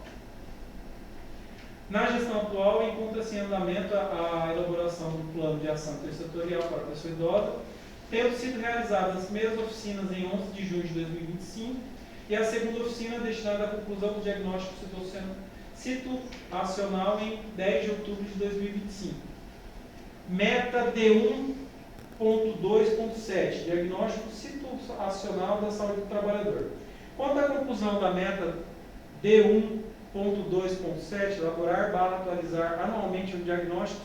Na gestão atual, encontra-se em andamento a elaboração do plano de ação intersetorial para a pessoa idosa, tendo sido realizadas as primeiras oficinas em 11 de junho de 2025 e a segunda oficina destinada à conclusão do diagnóstico situacional em 10 de outubro de 2025. Meta D1.2.7, diagnóstico situacional da saúde do trabalhador. Quanto à conclusão da meta D1.2.7, elaborar/atualizar anualmente o diagnóstico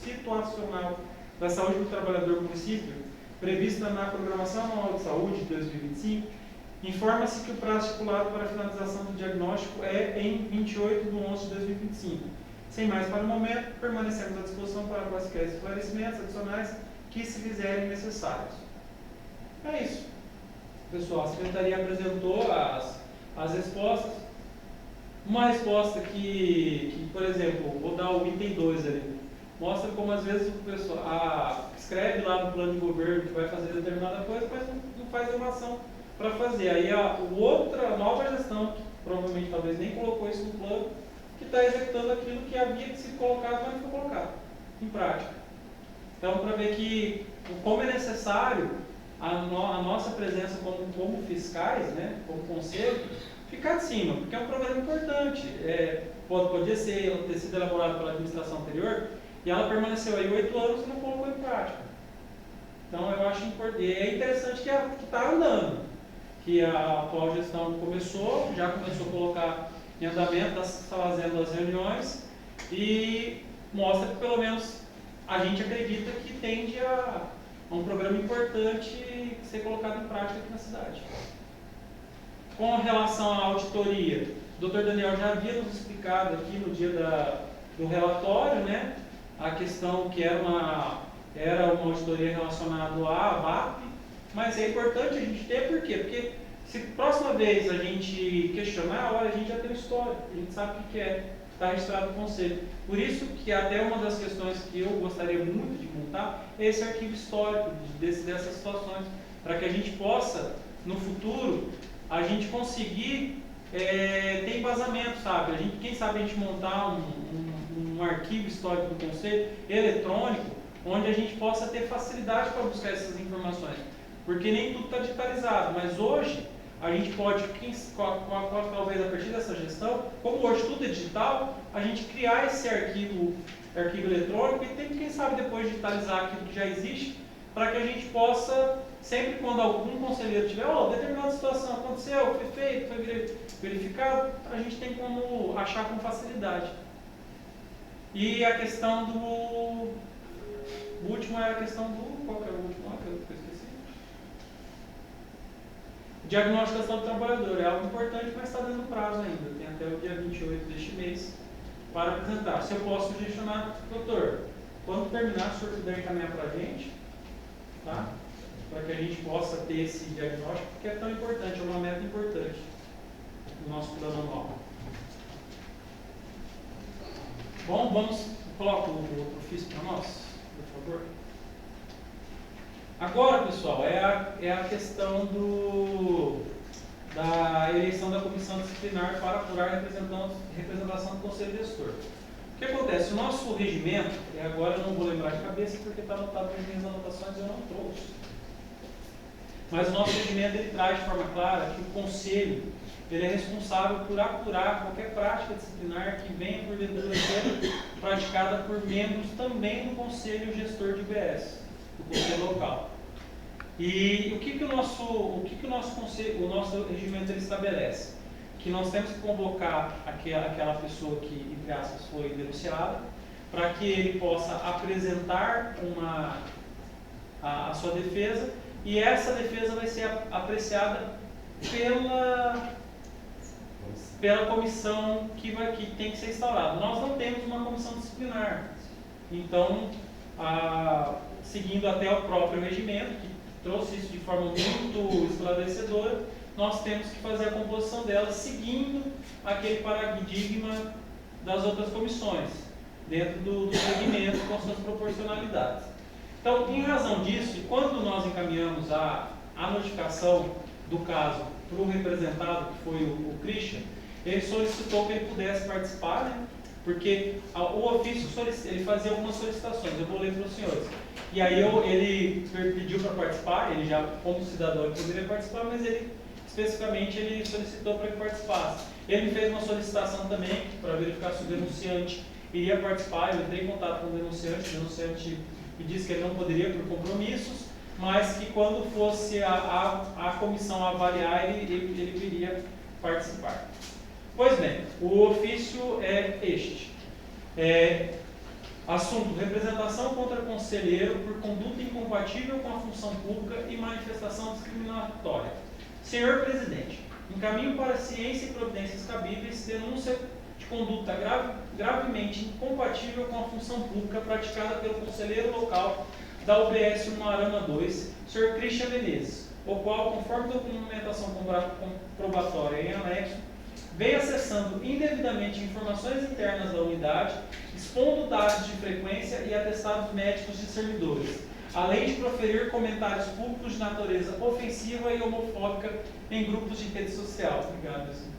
situacional da saúde do trabalhador do município, prevista na Programação Anual de Saúde de 2025, informa-se que o prazo estipulado para a finalização do diagnóstico é em 28 de 11 de 2025. Sem mais para o momento, permanecemos à disposição para quaisquer esclarecimentos adicionais que se fizerem necessários. É isso. Pessoal, a Secretaria apresentou as respostas. Uma resposta que, por exemplo, vou dar o item 2 ali, mostra como às vezes o pessoal escreve lá no plano de governo que vai fazer determinada coisa, mas não faz uma ação para fazer. Aí a nova gestão, que provavelmente talvez nem colocou isso no plano, que está executando aquilo que havia que ser colocado, mas não foi colocado em prática. Então, para ver que como é necessário a nossa presença como fiscais, né, como conselho, ficar de cima, porque é um programa importante. Podia ter sido elaborado pela administração anterior e ela permaneceu aí 8 anos e não colocou em prática. Então eu acho importante, e é interessante que está andando, que a atual gestão já começou a colocar em andamento, está fazendo as reuniões e mostra que pelo menos a gente acredita que tende a um programa importante ser colocado em prática aqui na cidade. Com relação à auditoria, o Dr. Daniel já havia nos explicado aqui no dia do relatório, né, a questão que era uma auditoria relacionada à ABAP, mas é importante a gente ter, por quê? Porque se próxima vez a gente questionar, olha, a gente já tem um histórico, a gente sabe o que é, está registrado no conselho. Por isso que até uma das questões que eu gostaria muito de montar é esse arquivo histórico dessas situações, para que a gente possa, no futuro, a gente conseguir ter embasamento, sabe? Quem sabe a gente montar um arquivo histórico do conselho eletrônico, onde a gente possa ter facilidade para buscar essas informações. Porque nem tudo está digitalizado, mas hoje a gente pode, talvez a partir dessa gestão, como hoje tudo é digital, a gente criar esse arquivo eletrônico e quem sabe depois digitalizar aquilo que já existe, para que a gente possa, sempre quando algum conselheiro tiver, determinada situação aconteceu, foi feito, foi verificado, a gente tem como achar com facilidade. E a questão o último é a questão qual que era o último lá que eu esqueci? Diagnosticação do trabalhador. É algo importante, mas está dando prazo ainda. Tem até o dia 28 deste mês para apresentar. Se eu posso sugestionar, doutor, quando terminar, o senhor puder encaminhar para a gente, tá? Para que a gente possa ter esse diagnóstico, porque é tão importante, é uma meta importante do nosso plano anual. Bom, coloca o outro ofício para nós, por favor. Agora, pessoal, é a questão da eleição da comissão disciplinar para apurar a representação do conselho gestor. O que acontece? O nosso regimento, agora eu não vou lembrar de cabeça porque está anotado nas minhas anotações e eu não trouxe. Mas o nosso regimento ele traz de forma clara que o conselho ele é responsável por apurar qualquer prática disciplinar que venha porventura ser praticada por membros também do conselho gestor de UBS, do conselho local. E o que o nosso regimento ele estabelece? Que nós temos que convocar aquela pessoa que, entre aspas, foi denunciada, para que ele possa apresentar a sua defesa, e essa defesa vai ser apreciada pela comissão que tem que ser instaurada. Nós não temos uma comissão disciplinar. Então, seguindo até o próprio regimento, que trouxe isso de forma muito esclarecedora, nós temos que fazer a composição dela seguindo aquele paradigma das outras comissões, dentro do segmento com suas proporcionalidades. Então, em razão disso, quando nós encaminhamos a notificação do caso para o representado, que foi o Christian, ele solicitou que ele pudesse participar, né? Porque o ofício ele fazia algumas solicitações, eu vou ler para os senhores. E aí ele pediu para participar, ele já, como cidadão, ele poderia participar, mas ele, especificamente, ele solicitou para que participasse. Ele me fez uma solicitação também para verificar se o denunciante iria participar. Eu entrei em contato com o denunciante me disse que ele não poderia por compromissos, mas que quando fosse a comissão avaliar, ele viria participar. Pois bem, o ofício é este. Assunto: representação contra conselheiro por conduta incompatível com a função pública e manifestação discriminatória. Senhor Presidente, encaminho para a ciência e providências cabíveis denúncia de conduta gravemente incompatível com a função pública praticada pelo conselheiro local da UBS Umuarama 2, Sr. Christian Menezes, o qual, conforme documentação comprobatória em anexo, vem acessando indevidamente informações internas da unidade, expondo dados de frequência e atestados médicos de servidores, além de proferir comentários públicos de natureza ofensiva e homofóbica em grupos de rede social. Obrigado, senhor.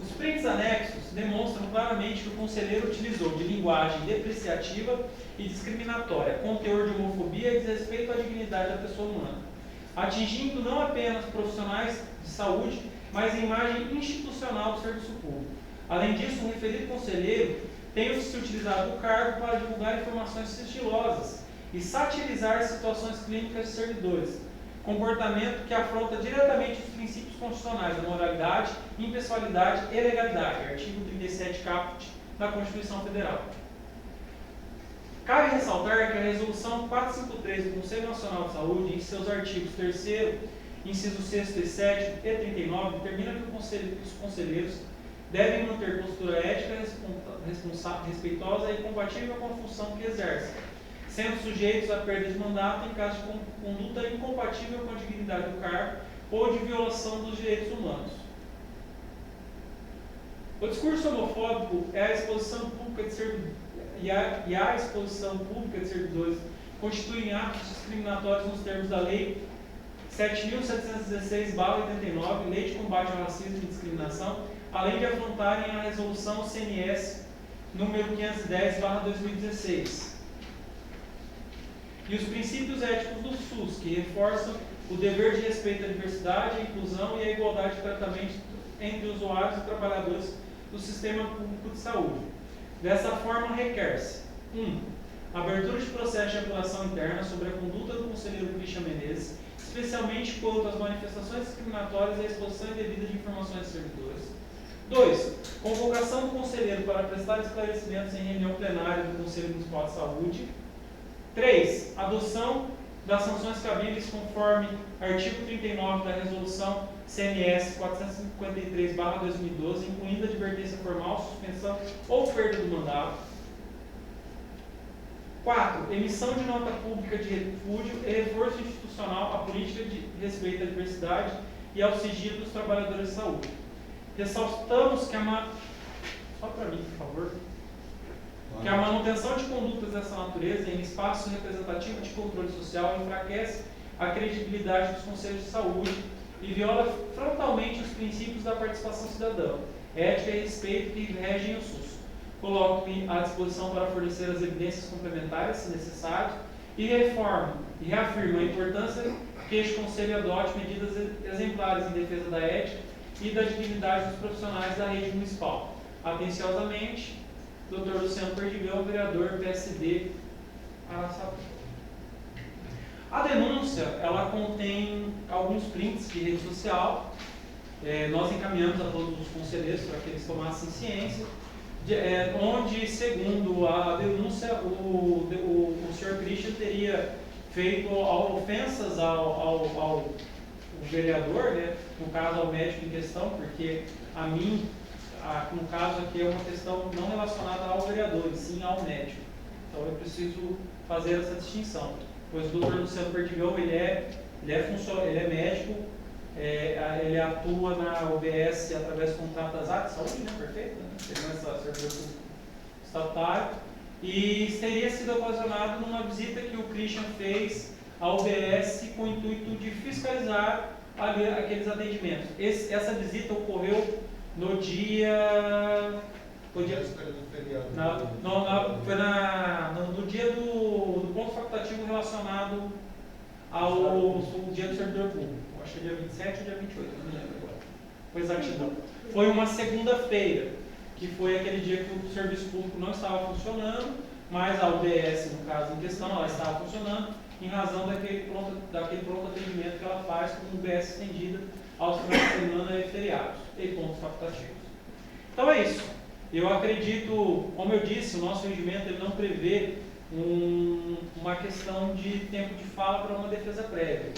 Os prints anexos demonstram claramente que o conselheiro utilizou de linguagem depreciativa e discriminatória, com teor de homofobia e desrespeito à dignidade da pessoa humana. atingindo não apenas profissionais de saúde, mas a imagem institucional do serviço público. Além disso, o referido conselheiro tem se utilizado do cargo para divulgar informações sigilosas e satirizar situações clínicas de servidores, comportamento que afronta diretamente os princípios constitucionais da moralidade, impessoalidade e legalidade, artigo 37 caput da Constituição Federal. Cabe ressaltar que a Resolução 453 do Conselho Nacional de Saúde, em seus artigos 3º, inciso 6º e 7º e 39, determina que os conselheiros devem manter postura ética, respeitosa e compatível com a função que exercem, sendo sujeitos à perda de mandato em caso de conduta incompatível com a dignidade do cargo ou de violação dos direitos humanos. O discurso homofóbico é a exposição pública de servidores constituem atos discriminatórios nos termos da Lei 7.716/89, Lei de Combate ao Racismo e Discriminação, além de afrontarem a Resolução CNS número 510/2016. E os princípios éticos do SUS, que reforçam o dever de respeito à diversidade, à inclusão e à igualdade de tratamento entre usuários e trabalhadores do sistema público de saúde. Dessa forma, requer-se: 1. Abertura de processo de apuração interna sobre a conduta do conselheiro Christian Menezes, especialmente quanto às manifestações discriminatórias e à exposição indevida de informações de servidores. 2. Convocação do conselheiro para prestar esclarecimentos em reunião plenária do Conselho Municipal de Saúde. 3. Adoção das sanções cabíveis conforme artigo 39 da Resolução CNS 453/2012, incluindo advertência formal, suspensão ou perda do mandato. 4. Emissão de nota pública de refúgio e reforço institucional à política de respeito à diversidade e ao sigilo dos trabalhadores de saúde. Ressaltamos que só para mim, por favor, que a manutenção de condutas dessa natureza em espaço representativo de controle social enfraquece a credibilidade dos conselhos de saúde e viola frontalmente os princípios da participação cidadã, ética e respeito que regem o SUS. Coloco-me à disposição para fornecer as evidências complementares, se necessário, e reafirmo a importância que este Conselho adote medidas exemplares em defesa da ética e da dignidade dos profissionais da rede municipal. Atenciosamente, Dr. Luciano Perdigão, vereador PSD Araçatuba. A denúncia, ela contém alguns prints de rede social. Nós encaminhamos a todos os conselheiros para que eles tomassem ciência, onde, segundo a denúncia, o senhor Christian teria feito ofensas ao vereador, né, no caso ao médico em questão, porque no caso aqui é uma questão não relacionada ao vereador, e sim ao médico. Então eu preciso fazer essa distinção, pois o Dr. Luciano Perdigão, ele é médico, ele atua na OBS através de contrato das áreas de saúde, né? Perfeito, né? Segurança servidor estatutário, e teria sido ocasionado numa visita que o Christian fez à OBS com o intuito de fiscalizar aqueles atendimentos. Essa visita ocorreu no dia. Foi dia no dia do ponto facultativo relacionado ao dia do servidor público. Acho que é dia 27 ou dia 28, não me lembro agora. Foi exatidão. Foi uma segunda-feira, que foi aquele dia que o serviço público não estava funcionando, mas a UBS, no caso em questão, ela estava funcionando em razão daquele pronto atendimento que ela faz como UBS estendida aos finais de semana e feriados e pontos facultativos. Então é isso. Eu acredito, como eu disse, o nosso regimento ele não prevê uma questão de tempo de fala para uma defesa prévia.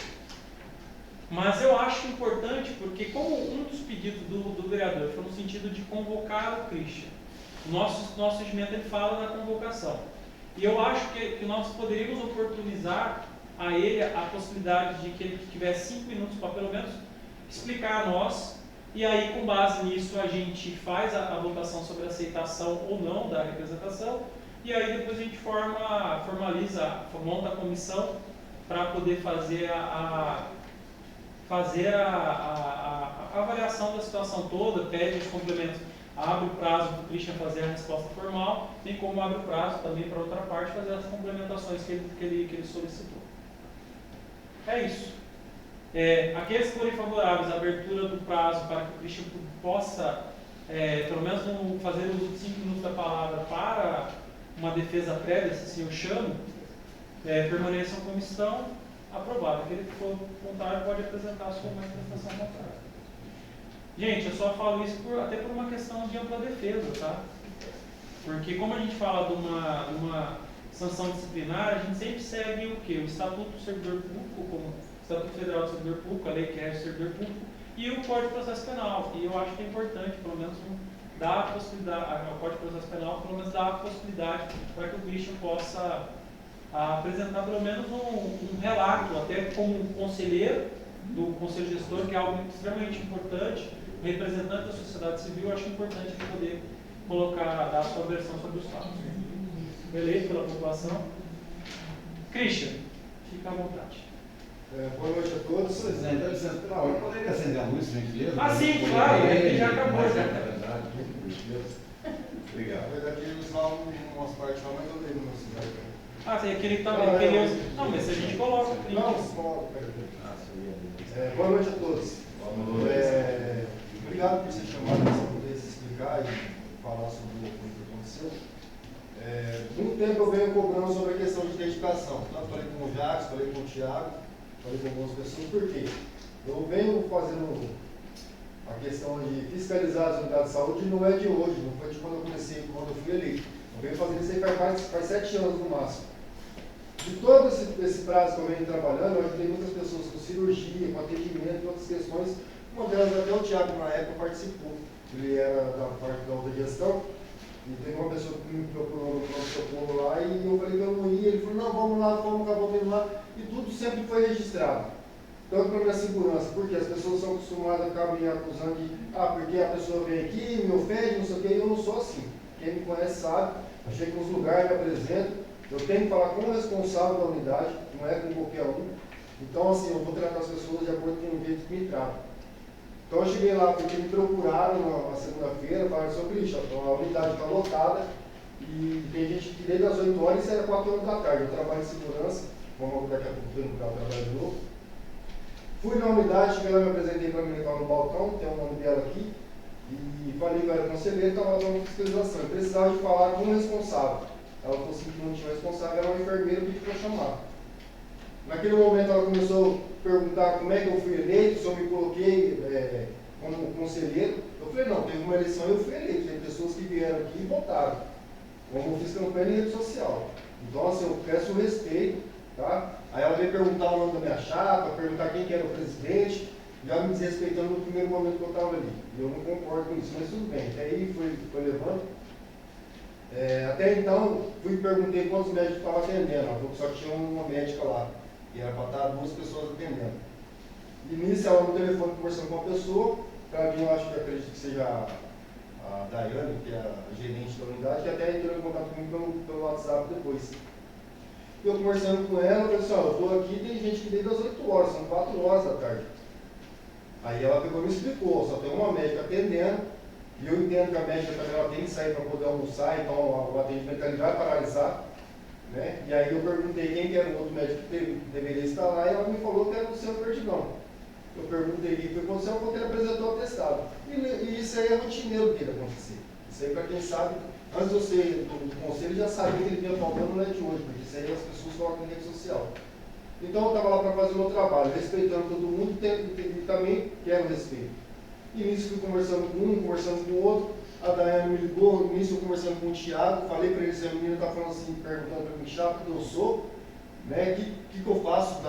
Mas eu acho importante porque, como um dos pedidos do vereador foi no sentido de convocar o Christian, o nosso regimento ele fala da convocação. E eu acho que nós poderíamos oportunizar a ele a possibilidade de que ele tivesse 5 minutos para pelo menos explicar a nós, e aí com base nisso a gente faz a votação sobre a aceitação ou não da representação, e aí depois a gente formaliza, monta a comissão para poder fazer a avaliação da situação toda, pede os complementos, abre o prazo para o Christian fazer a resposta formal, bem como abre o prazo também para outra parte fazer as complementações que ele solicitou. É isso. Aqueles que forem favoráveis à abertura do prazo para que o Christian possa, pelo menos fazer uso de 5 minutos da palavra para uma defesa prévia, se assim eu chamo, permaneçam como estão, aprovado. Aquele que for contrário pode apresentar a sua manifestação contrária. Gente, eu só falo isso até por uma questão de ampla defesa, tá? Porque como a gente fala de uma sanção disciplinar, a gente sempre segue o quê? O Estatuto do Servidor Público, como o Estatuto Federal do Servidor Público, a Lei que é do Servidor Público, e o Código de Processo Penal. E eu acho que é importante, pelo menos, dar a possibilidade, o Código de Processo Penal, pelo menos dar a possibilidade para que o Christian possa apresentar pelo menos um relato, até como conselheiro do Conselho Gestor, que é algo extremamente importante, representante da sociedade civil, eu acho importante ele poder dar a sua versão sobre os fatos. Beleza pela população? Christian, fica à vontade. Boa noite a todos. Presidente, eu poderia acender a luz, por gentileza? Sim, claro, ele já acabou. Obrigado. Na verdade, ele usava umas partes lá, mas eu lembro na cidade. Sim, aquele que também queria. Não, mas se a gente coloca. Não, coloca. Boa noite a todos. Obrigado por ser chamado para poder se explicar e falar sobre o que aconteceu. Muito tempo eu venho cobrando sobre a questão de identificação. Tanto falei com o Jacques, falei com o Thiago, falei com algumas pessoas. Por quê? Eu venho fazendo a questão de fiscalizar as unidades de saúde, não é de hoje, não foi de quando eu comecei, quando eu fui eleito. Eu venho fazendo isso aí faz 7 anos no máximo. De todo esse prazo que eu venho trabalhando, eu ajudei muitas pessoas com cirurgia, com atendimento, outras questões. Uma delas até o Thiago na época participou. Ele era da parte da autogestão. E teve uma pessoa que me procurou no pronto-socorro lá e eu falei que eu não ia. Ele falou, não, vamos lá, acabou vindo lá. E tudo sempre foi registrado. Tanto para minha segurança, porque as pessoas são acostumadas a ficar me acusando de porque a pessoa vem aqui, me ofende, não sei o quê, e eu não sou assim. Quem me conhece sabe, eu chego nos lugares, me apresento, eu tenho que falar com o responsável da unidade, não é com qualquer um. Então, assim, eu vou tratar as pessoas de acordo com o jeito que me tratam. Então, eu cheguei lá porque me procuraram na segunda-feira, falaram, seu Christian, a unidade está lotada e tem gente que desde as 8 horas, isso era 4 horas da tarde. Eu trabalho em segurança, vamos daqui a pouco ver no carro trabalho de novo. Fui na unidade, cheguei lá, me apresentei para a menina que estava no balcão, tem o nome dela aqui, e falei que eu era conselheiro, estava dando fiscalização. Eu precisava de falar com o responsável. Ela falou assim que não tinha responsável, era uma enfermeira, pediu para chamar. Naquele momento ela começou a perguntar como é que eu fui eleito, se eu me coloquei como conselheiro. Eu falei, não, teve uma eleição e eu fui eleito, tem pessoas que vieram aqui e votaram. Como eu fiz campanha em rede social. Então, assim, eu peço respeito, tá? Aí ela veio perguntar o nome da minha chapa, perguntar quem que era o presidente, já me desrespeitando no primeiro momento que eu estava ali. E eu não concordo com isso, mas tudo bem. Até aí foi levando. Até então, fui e perguntei quantos médicos estavam atendendo. Ela falou que só tinha uma médica lá. E era para estar 2 pessoas atendendo. E nisso, ela no telefone conversando com uma pessoa, para mim, eu acho que acredito que seja a Daiane, que é a gerente da unidade, que até entrou em contato comigo pelo WhatsApp depois. Eu conversando com ela, eu falei assim, eu estou aqui, tem gente que desde as 8 horas, são 4 horas da tarde. Aí ela pegou e me explicou, só tem uma médica atendendo, e eu entendo que a médica também ela tem que sair para poder almoçar, então o atendimento ele vai paralisar. Né? E aí eu perguntei quem que era o outro médico que deveria estar lá, e ela me falou que era o Luciano Perdigão. Eu perguntei o que aconteceu, porque ele apresentou o atestado. E isso aí é rotineiro dele acontecer. Isso aí, para quem sabe, antes de eu ser do conselho, já sabia que ele vinha faltando, não é de hoje, porque isso aí as pessoas colocam em rede social. Então eu estava lá para fazer o meu trabalho, respeitando todo mundo e também quero respeito. E nisso fui conversando com um, conversando com o outro. A Daiane me ligou, nisso eu conversando com o Thiago, falei para ele se a menina está falando assim, perguntando para mim, chato que eu sou, né? Que eu faço,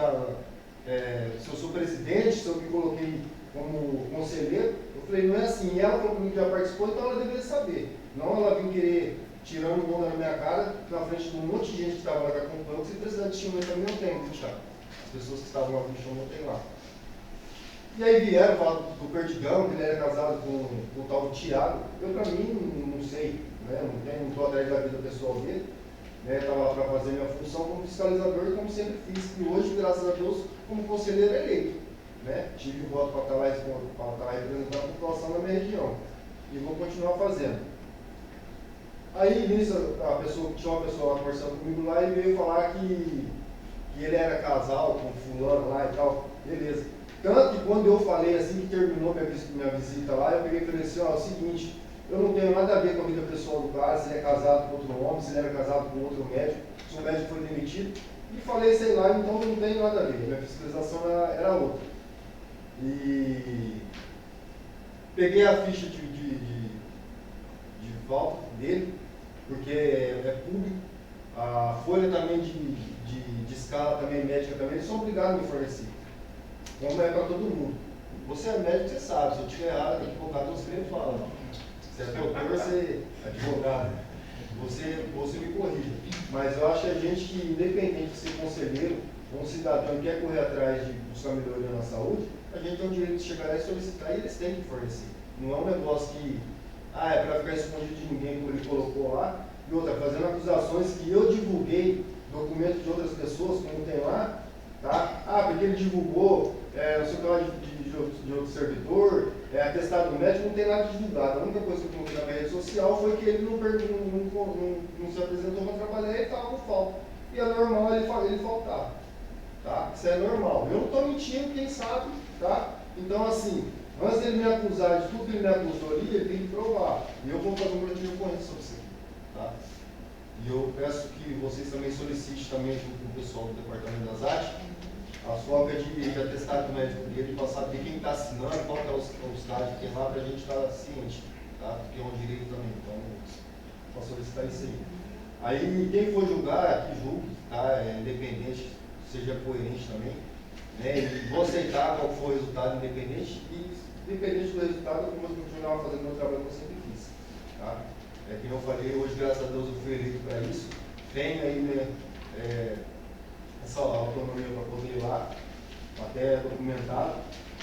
se eu sou presidente, se eu me coloquei como conselheiro. Eu falei, não é assim. E ela falou que já participou, então ela deveria saber. Não ela vir querer tirando o onda na minha cara, na frente de um monte de gente que estava lá que acompanhou, se precisar de estímulo também não tem, viu, Thiago? As pessoas que estavam lá no chão não tem lá. E aí vieram falar do Perdigão, que ele era casado com o tal do Thiago. Eu, para mim, não sei, né? Não estou atrás da vida pessoal dele. Estava lá para fazer minha função como fiscalizador, como sempre fiz. E hoje, graças a Deus, como conselheiro eleito. Né? Tive o voto para estar lá representando a população da minha região. E vou continuar fazendo. Aí, nisso, tinha uma pessoa lá conversando comigo lá e veio falar que ele era casal com fulano lá e tal. Beleza. Tanto que quando eu falei assim que terminou minha visita lá, eu peguei e falei assim, ó, é o seguinte, eu não tenho nada a ver com a vida pessoal do cara, se ele é casado com outro homem, se ele era casado com outro médico, se o médico foi demitido. E falei, sei lá, então não tem nada a ver, minha fiscalização era outra. E peguei a ficha de falta dele, porque é público, a folha também de escala também médica também, eles são obrigados a me fornecer. Como é para todo mundo. Você é médico, você sabe, se eu estiver errado, advogado, você me fala. Se é doutor, você é advogado. Você me corrija. Mas eu acho que a gente que, independente de ser conselheiro, um cidadão que quer correr atrás de buscar melhoria na saúde, a gente tem o direito de chegar lá e solicitar e eles têm que fornecer. Não é um negócio que, é para ficar escondido de ninguém, como ele colocou lá, e outra, fazendo acusações que eu divulguei documentos de outras pessoas, como tem lá, tá? Porque ele divulgou, não sei o que lá de outro servidor, atestado médico, não tem nada divulgado. A única coisa que eu coloquei na minha rede social foi que ele não se apresentou para trabalhar e estava com falta. E é normal ele faltar. Tá? Isso é normal. Eu não estou mentindo, quem sabe, tá? Então, assim, antes dele me acusar de tudo que ele me acusou ali, ele tem que provar. E eu vou fazer um boletim de ocorrência sobre isso aqui, tá? E eu peço que vocês também solicitem também junto com o pessoal do Departamento das Artes as cópias de atestado médico dele, para saber quem está assinando, qual que é os casos que tem lá, para a gente estar ciente, tá? Porque é um direito também, então, para solicitar isso aí. Aí, quem for julgar, que julgue, tá? Independente, seja coerente também, né? E vou aceitar qual for o resultado independente, e independente do resultado, eu vou continuar fazendo o meu trabalho que eu sempre fiz, tá? Como eu falei, hoje, graças a Deus, eu fui eleito para isso. Tenho aí, né, essa autonomia para poder ir lá, até documentado.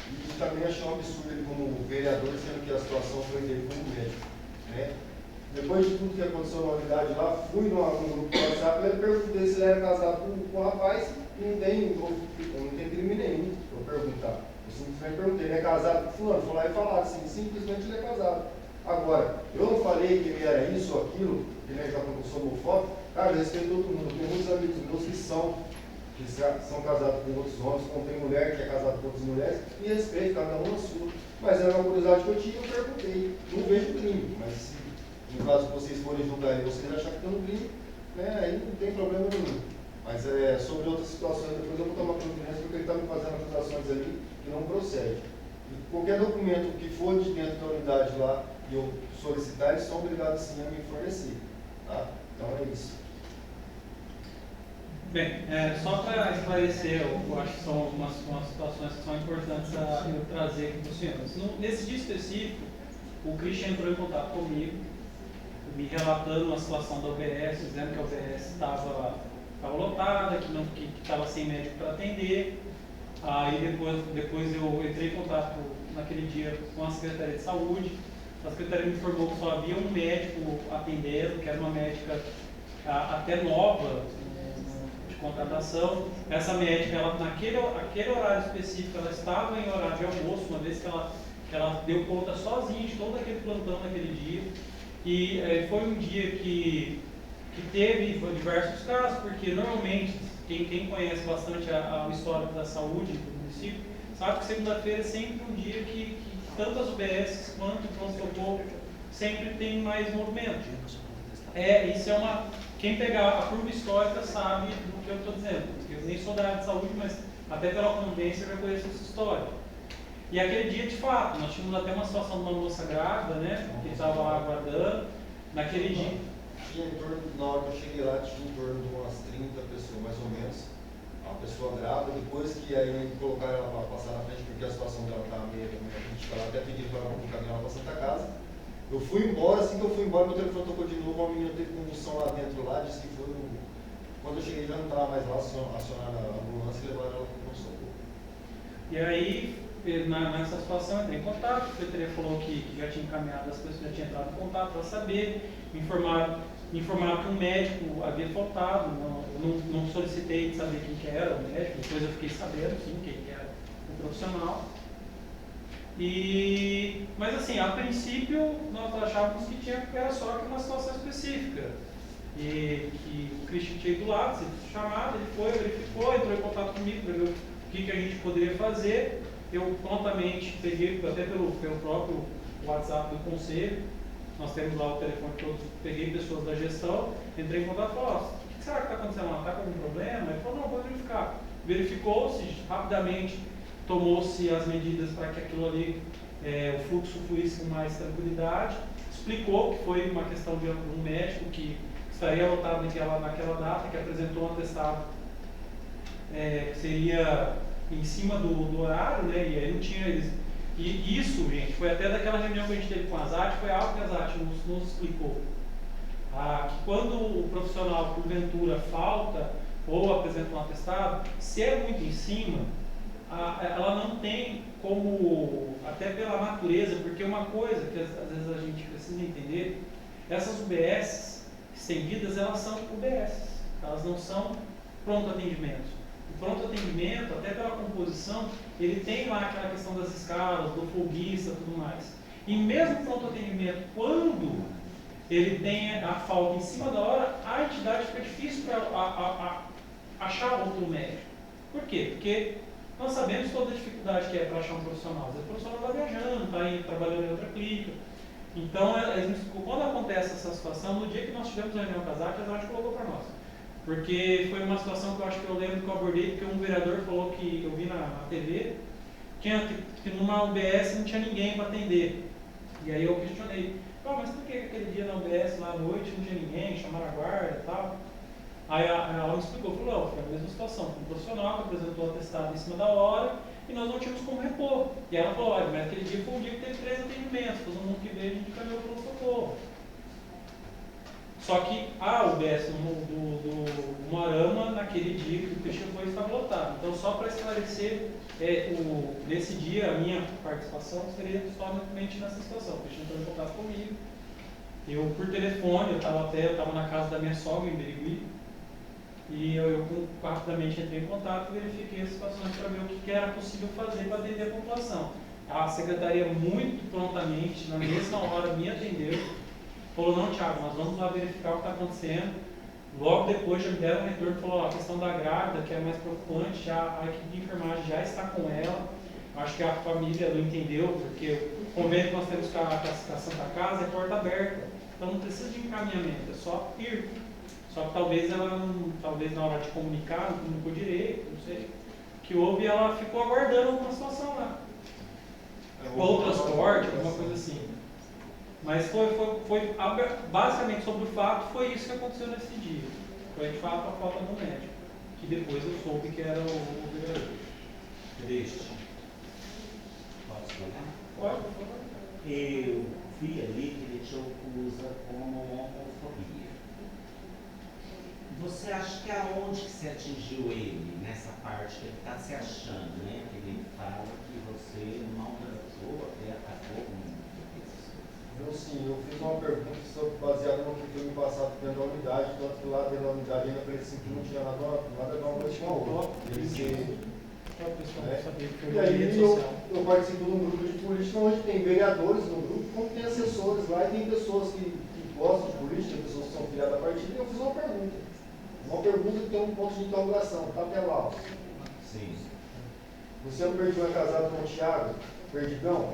E também achei um absurdo ele como vereador, sendo que a situação foi dele como médico, né? Depois de tudo que aconteceu na unidade lá, fui no grupo do WhatsApp e perguntei se ele era casado com um rapaz e não tem crime nenhum, eu perguntar. Eu simplesmente perguntei, ele é casado com fulano? Foi lá e falaram assim, simplesmente ele é casado. Agora, eu não falei que ele era isso ou aquilo, que ele já sou homofóbico, cara, eu respeito todo mundo. Eu tenho muitos amigos meus que são casados com outros homens, como tem mulher que é casada com outras mulheres, e respeito, cada um a sua. Mas era uma curiosidade que eu tinha, eu perguntei. Não vejo crime, mas se no caso que vocês forem julgar e vocês acharem que tem um crime, né, aí não tem problema nenhum. Mas sobre outras situações, depois eu vou tomar providência, porque ele está me fazendo acusações ali que não procede. E qualquer documento que for de dentro da unidade lá e eu solicitar, eles são obrigados sim a me fornecer. Tá? Então é isso. Bem, só para esclarecer, eu acho que são umas situações que são importantes a eu trazer aqui para os senhores. Nesse dia específico, o Christian entrou em contato comigo, me relatando uma situação da UBS, dizendo que a UBS estava lotada, que estava sem médico para atender. Aí depois eu entrei em contato naquele dia com a Secretaria de Saúde. A Secretaria me informou que só havia um médico atendendo, que era uma médica até nova, contratação. Essa médica, naquele horário específico, ela estava em horário de almoço, uma vez que ela deu conta sozinha de todo aquele plantão naquele dia. E foi um dia que teve diversos casos, porque normalmente, quem conhece bastante o histórico da saúde do município, sabe que segunda-feira é sempre um dia que tanto as UBS quanto o pronto-socorro sempre tem mais movimento. Isso é quem pegar a curva histórica sabe do que eu estou dizendo. Eu nem sou da área de saúde, mas até pela convivência eu já conheço essa história. E aquele dia, de fato, nós tínhamos até uma situação de uma moça grávida, né, que estava lá aguardando. Naquele dia. Tinha em torno, na hora que eu cheguei lá, tinha em torno de umas 30 pessoas, mais ou menos. Uma pessoa grávida, depois que aí colocaram ela para passar na frente, porque a situação dela estava meio crítica, ela até pediu para ela encaminhar ela para Santa Casa. Eu fui embora, assim que eu fui embora, meu telefone tocou de novo, uma menina teve convulsão lá dentro, disse que foi quando eu cheguei já não estava mais lá, acionaram a ambulância e levaram ela para o socorro. E aí, nessa situação, eu entrei em contato, a secretaria falou que já tinha encaminhado, as pessoas já tinham entrado em contato para saber, me informaram que um médico havia faltado, não solicitei de saber quem que era o médico, depois eu fiquei sabendo, sim, quem que era o profissional. Mas assim, a princípio nós achávamos que era só uma situação específica. E que o Christian tinha ido lá, se chamado, ele foi, verificou, entrou em contato comigo para ver o que a gente poderia fazer. eu prontamente peguei, até pelo próprio WhatsApp do conselho, nós temos lá o telefone todos, peguei pessoas da gestão, entrei em contato e falei, o que será que está acontecendo lá? Está com algum problema? Ele falou, não, vou verificar. Verificou-se, rapidamente tomou-se as medidas para que aquilo ali, o fluxo fluísse com mais tranquilidade, explicou que foi uma questão de um médico que estaria lotado naquela data, que apresentou um atestado que seria em cima do horário, né? E aí não tinha eles. E isso, gente, foi até daquela reunião que a gente teve com a ZAT, foi algo que a ZAT nos explicou. Que quando o profissional, porventura, falta ou apresenta um atestado, se é muito em cima, ela não tem como, até pela natureza, porque uma coisa que às vezes a gente precisa entender, essas UBS estendidas, elas são UBS, elas não são pronto atendimento. O pronto atendimento, até pela composição, ele tem lá aquela questão das escalas, do folguista e tudo mais. E mesmo o pronto atendimento, quando ele tem a falta em cima da hora, a entidade fica difícil para achar outro médico. Por quê? Porque nós sabemos toda a dificuldade que é para achar um profissional. Às vezes o profissional está viajando, está trabalhando em outra clínica. Então, quando acontece essa situação, no dia que nós tivemos a reunião com a ZAT colocou para nós. Porque foi uma situação que eu acho que eu lembro que eu abordei, porque um vereador falou que eu vi na TV, que numa UBS não tinha ninguém para atender. E aí eu questionei, mas por que aquele dia na UBS lá à noite não tinha ninguém, chamaram a guarda e tal? Aí ela me explicou, falou, foi a mesma situação, um profissional que apresentou o atestado em cima da hora e nós não tínhamos como repor. E ela falou, mas aquele dia foi um dia que teve 3 atendimentos, todo mundo que veio a gente caminhou para o socorro. Só que a UBS do Moarama, naquele dia que o Cristian foi, estava lotado. Então, só para esclarecer, nesse dia, a minha participação seria somente nessa situação. O Cristian entrou em contato comigo. Eu, por telefone, eu estava na casa da minha sogra, em Berigui, e eu rapidamente entrei em contato e verifiquei as situações para ver o que era possível fazer para atender a população. A secretaria, muito prontamente, na mesma hora, me atendeu. Falou, não, Thiago, nós vamos lá verificar o que está acontecendo. Logo depois já me deram um retorno, falou, a questão da grávida, que é mais preocupante, a equipe de enfermagem já está com ela. Acho que a família não entendeu, porque o convênio que nós temos com a Santa Casa é porta aberta. Então não precisa de encaminhamento, é só ir. Só que talvez na hora de comunicar, não comunicou direito, não sei. Que houve e ela ficou aguardando alguma situação lá. Ou o transporte, alguma coisa assim. Mas foi basicamente sobre o fato, foi isso que aconteceu nesse dia. Foi de fato a falta do médico, que depois eu soube que era o vereador. Triste. Posso falar? Pode, por favor. Eu vi ali que ele te acusa como homofobia. Você acha que aonde que se atingiu ele, nessa parte que ele está se achando, né? Que ele fala que você maltratou, até atacou como eu fiz uma pergunta baseada no que foi me passado dentro da unidade, tanto que lá dentro da unidade ainda parecia que não tinha nada a ver uma coisa com a outra. E aí eu participo de um grupo de política onde tem vereadores no grupo, como tem assessores lá e tem pessoas que gostam de política, tem pessoas que são filiadas à partida, e eu fiz uma pergunta. Uma pergunta que tem um ponto de interrogação, está pelado. Sim. Luciano Perdigão é casado com o Thiago Perdigão?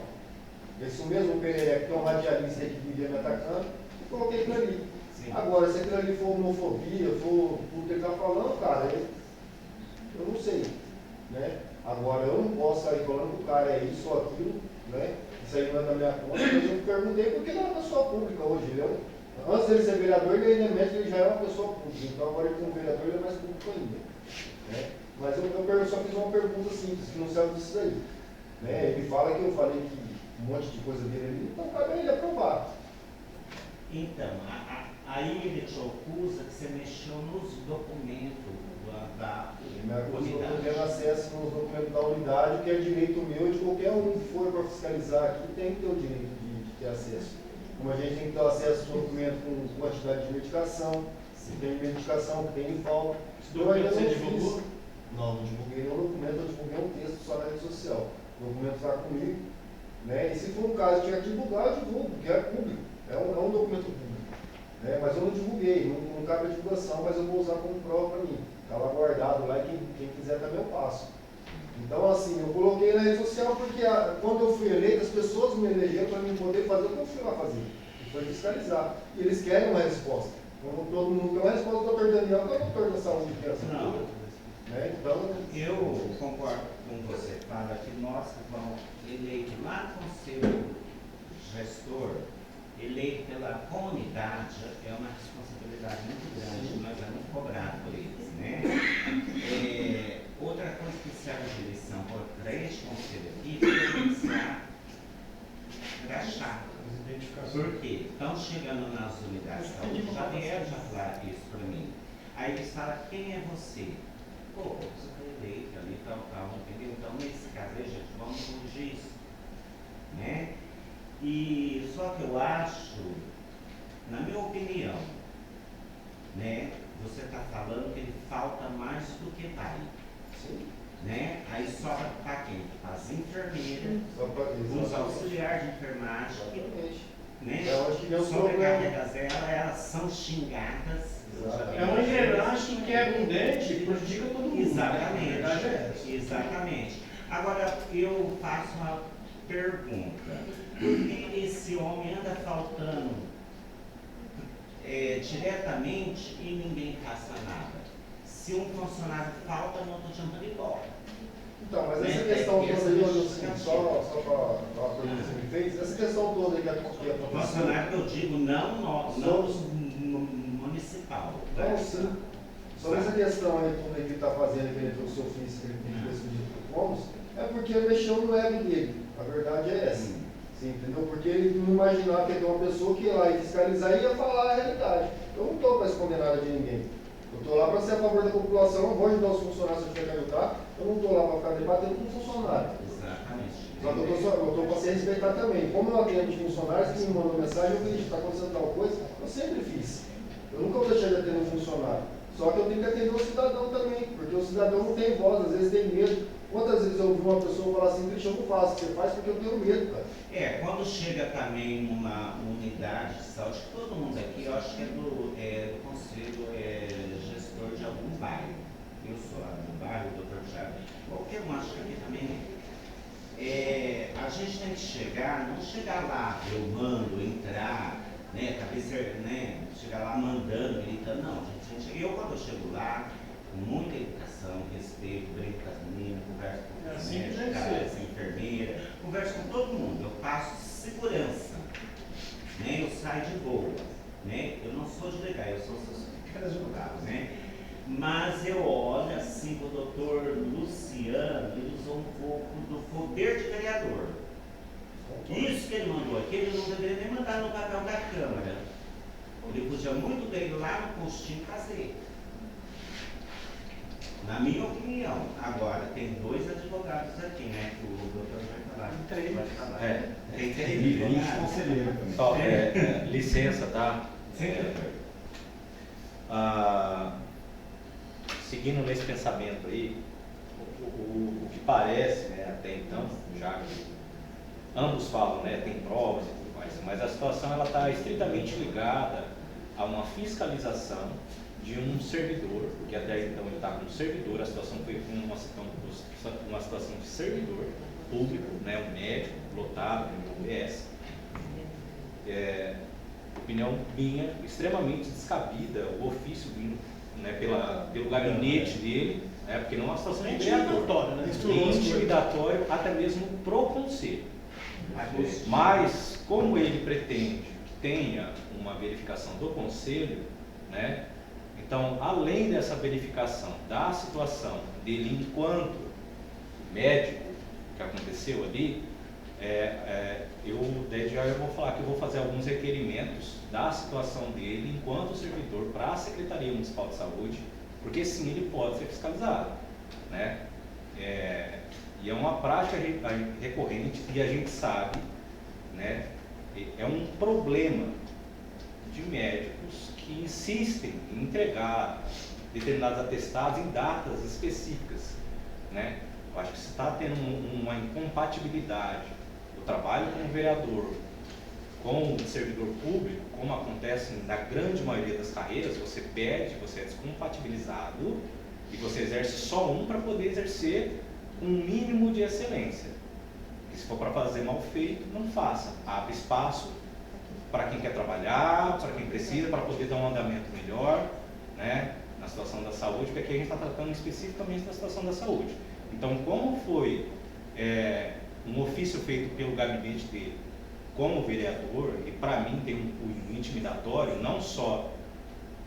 Esse mesmo Pereira, que é um radialista que vivia me atacando, e coloquei aquilo ali. Sim. Agora, se aquilo ali for homofobia, for o que ele está falando, cara, eu não sei. Né? Agora, eu não posso sair falando que o cara é isso ou aquilo, né? Isso aí não é da minha conta, mas eu perguntei porque ele é uma pessoa pública hoje. Antes dele ser vereador, ele ainda médico, ele já era uma pessoa pública. Então, agora ele como vereador, ele é mais público ainda. Né? Mas eu só fiz uma pergunta simples, que não serve disso daí. Né? Ele fala que eu falei que um monte de coisa dele ali, então cabe ele aprovar. Então, aí ele te acusa que você mexeu nos documentos da ele me acusou unidade. de ter acesso nos documentos da unidade, que é direito meu, de qualquer um que for para fiscalizar aqui, tem que ter o direito de ter acesso. Como a gente tem que ter acesso ao documento com quantidade de medicação, se tem medicação, que tem falta. Eu ainda não fiz. Não divulguei nenhum documento, eu divulguei um texto só na rede social. O documento está comigo. Né? E se for um caso que tiver que divulgar, eu divulgo, porque é público, é um documento público. Né? Mas eu não divulguei, não cabe a divulgação, mas eu vou usar como prova para mim. Está lá guardado lá e quem quiser também eu passo. Então, assim, eu coloquei na rede social porque quando eu fui eleito, as pessoas me elegeram para mim poder fazer o que eu fui lá fazer, que foi fiscalizar. E eles querem uma resposta. Como todo mundo quer uma resposta do Dr. Daniel, que é o doutor da saúde, que é essa cultura. Né? Então, eu concordo com você, fala que nós que vamos eleito lá no conselho gestor, eleito pela comunidade, é uma responsabilidade muito grande, nós vamos cobrar por eles, né? Outra coisa que serve de lição para este conselho aqui é começar a agachar. Porque estão chegando nas unidades de saúde, já vieram já falar isso para mim. Aí eles falam, quem é você? Pô, você foi eleito ali, tal, entendeu? Então, nesse caso aí, gente, vamos corrigir isso, né? E só que eu acho, na minha opinião, né? Você está falando que ele falta mais do que vai. Sim. Né? Aí sobra para quem? As enfermeiras, os auxiliares de enfermagem, né? Sobrecarregadas elas são xingadas. É uma engrenagem que quebra um dente e prejudica todo mundo. Exatamente. Exatamente. Agora eu faço uma pergunta. Por que esse homem anda faltando diretamente e ninguém faça nada? Se um funcionário falta, não estou chamando ele embora. Então, mas essa questão toda aí, só para a pergunta que você me fez, essa questão toda aí que aconteceu. Funcionário que eu digo, não municipal. Não, sim. Sobre essa questão aí que ele está fazendo, que ele trouxe o ofício, que ele tem decidido por fomos, é porque mexeu no ego dele. A verdade é essa. Sim, entendeu? Porque ele não imaginava que ia ter uma pessoa que ia lá e fiscalizar e ia falar a realidade. Eu não estou para esconder nada de ninguém. Eu estou lá para ser a favor da população, eu vou ajudar os funcionários se eu tiver que ajudar. Eu não estou lá para ficar debatendo com o funcionário. Exatamente. Só que eu estou para se respeitar também. Como eu atendo de funcionários que me mandam mensagem, eu falei, está acontecendo tal coisa, eu sempre fiz. Eu nunca vou deixar de atender um funcionário. Só que eu tenho que atender o cidadão também, porque o cidadão não tem voz, às vezes tem medo. Quantas vezes eu ouvi uma pessoa falar assim, Cristian, eu não faço, você faz porque eu tenho medo, cara. Quando chega também numa unidade de saúde, todo mundo aqui, eu acho que é do conselho gestor de algum bairro. Eu sou lá do bairro, o Dr. Thiago. Qualquer um, acho que aqui também a gente tem que chegar, não chegar lá, eu mando, entrar, né, cabeça, né, chegar lá mandando, gritando, não, gente. Eu quando eu chego lá, com muita educação, respeito, brinco com as meninas, converso com as médicas, enfermeira, converso com todo mundo, eu passo segurança, né? Eu saio de boa, né? Eu não sou delegado, eu sou advogado, né? Mas eu olho assim para o doutor Luciano, ele usou um pouco do poder de vereador. Isso que ele mandou aqui, ele não deveria nem mandar no papel da Câmara. Ele podia muito bem ir lá no postinho fazer. Na minha opinião. Agora, tem 2 advogados aqui, né? Que o doutor vai falar. Tem 3 advogados. Só, licença, tá? Seguindo nesse pensamento aí, o que parece, né, até então, já que ambos falam, né, tem provas e tudo mais, mas a situação ela está estritamente ligada a uma fiscalização de um servidor, porque até então ele está como servidor, a situação foi uma situação de servidor público, né, um médico lotado no UBS. Opinião minha, extremamente descabida, o ofício vindo, né, pelo gabinete dele, né, porque não é uma situação de vereador, né, intimidatório até mesmo pro conselho. Mas, como ele pretende que tenha uma verificação do conselho, né, então, além dessa verificação da situação dele enquanto médico que aconteceu ali, eu vou falar que eu vou fazer alguns requerimentos da situação dele enquanto servidor para a Secretaria Municipal de Saúde, porque sim, ele pode ser fiscalizado, né? E é uma prática recorrente e a gente sabe, né? É um problema de médicos que insistem em entregar determinados atestados em datas específicas, né? Eu acho que se está tendo uma incompatibilidade do trabalho como vereador com o servidor público, como acontece na grande maioria das carreiras, você pede, você é descompatibilizado e você exerce só um para poder exercer um mínimo de excelência. E se for para fazer mal feito, não faça. Abre espaço para quem quer trabalhar, para quem precisa, para poder dar um andamento melhor, né, na situação da saúde, porque aqui a gente está tratando especificamente da situação da saúde. Então, como foi um ofício feito pelo gabinete dele como vereador, e para mim tem um cunho intimidatório, não só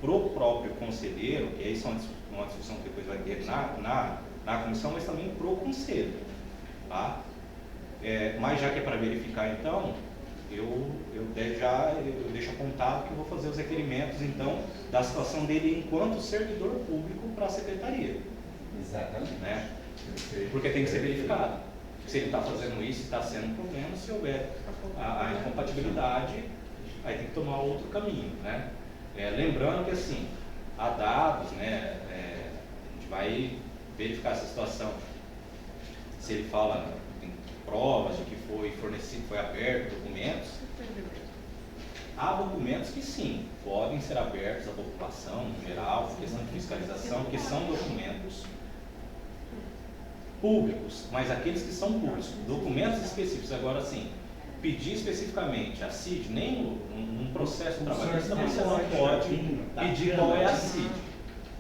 para o próprio conselheiro, que aí são uma discussão que depois vai ter na comissão, mas também para o conselho. Tá? Mas já que é para verificar, então, eu deixo apontado que eu vou fazer os requerimentos, então, da situação dele enquanto servidor público para a secretaria. Exatamente. Né? Porque tem que ser verificado. Se ele está fazendo isso, está sendo um problema, se houver a incompatibilidade, aí tem que tomar outro caminho, né? Lembrando que, assim, há dados, né? A gente vai verificar essa situação. Se ele fala, tem provas de que foi fornecido, foi aberto documentos, há documentos que sim, podem ser abertos à população em geral, questão de fiscalização, que são documentos públicos, mas aqueles que são públicos, documentos específicos. Agora sim, pedir especificamente a CID, nem num processo trabalhista você não pode pedir qual é a CID.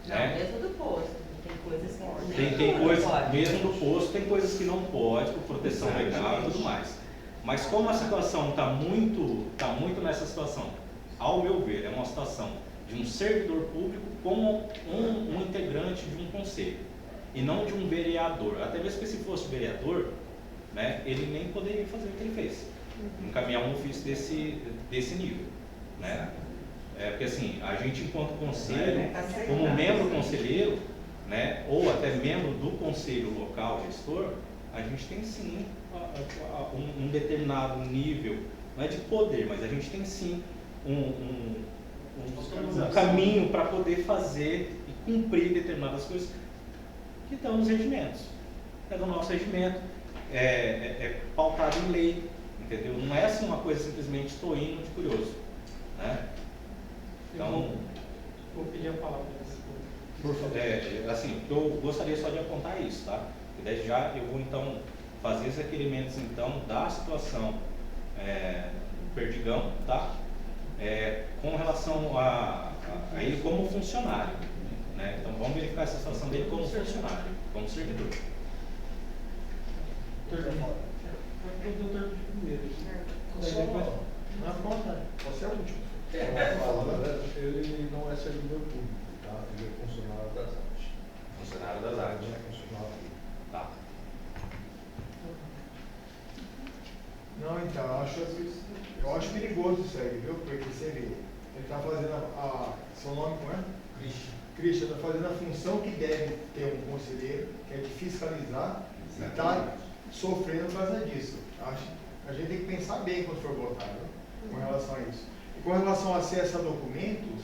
Né? Mesmo do posto, tem coisas que tem coisas, mesmo do posto, tem coisas que não pode, por proteção legal e tudo mais. Mas como a situação está muito nessa situação, ao meu ver, é uma situação de um servidor público como um integrante de um conselho, e não de um vereador. Até mesmo que se fosse vereador, né, ele nem poderia fazer o que ele fez, encaminhar um ofício desse nível, né? Porque assim, a gente enquanto conselho, como membro conselheiro, né, ou até membro do conselho local gestor, a gente tem sim um determinado nível, não é de poder, mas a gente tem sim um caminho para poder fazer e cumprir determinadas coisas que estão nos regimentos. É do nosso regimento, é pautado em lei, entendeu? Não é assim uma coisa simplesmente estou indo de curioso, né? Então, vou pedir a palavra. Assim, eu gostaria só de apontar isso, tá? E desde já eu vou então fazer os requerimentos então da situação do Perdigão, tá? Com relação a ele como funcionário. Né? Então vamos verificar essa situação dele como funcionário, como servidor. Você é o último. Ele não é servidor público, tá? Ele é funcionário das artes. Funcionário das artes. Não é funcionário público. Tá. Não, então, eu acho perigoso isso aí, viu? Porque você vê, ele está fazendo seu nome como é? Christian está fazendo a função que deve ter um conselheiro, que é de fiscalizar, e está sofrendo por causa disso. A gente tem que pensar bem quando for votar, viu? Com relação a isso. E com relação a acesso a documentos,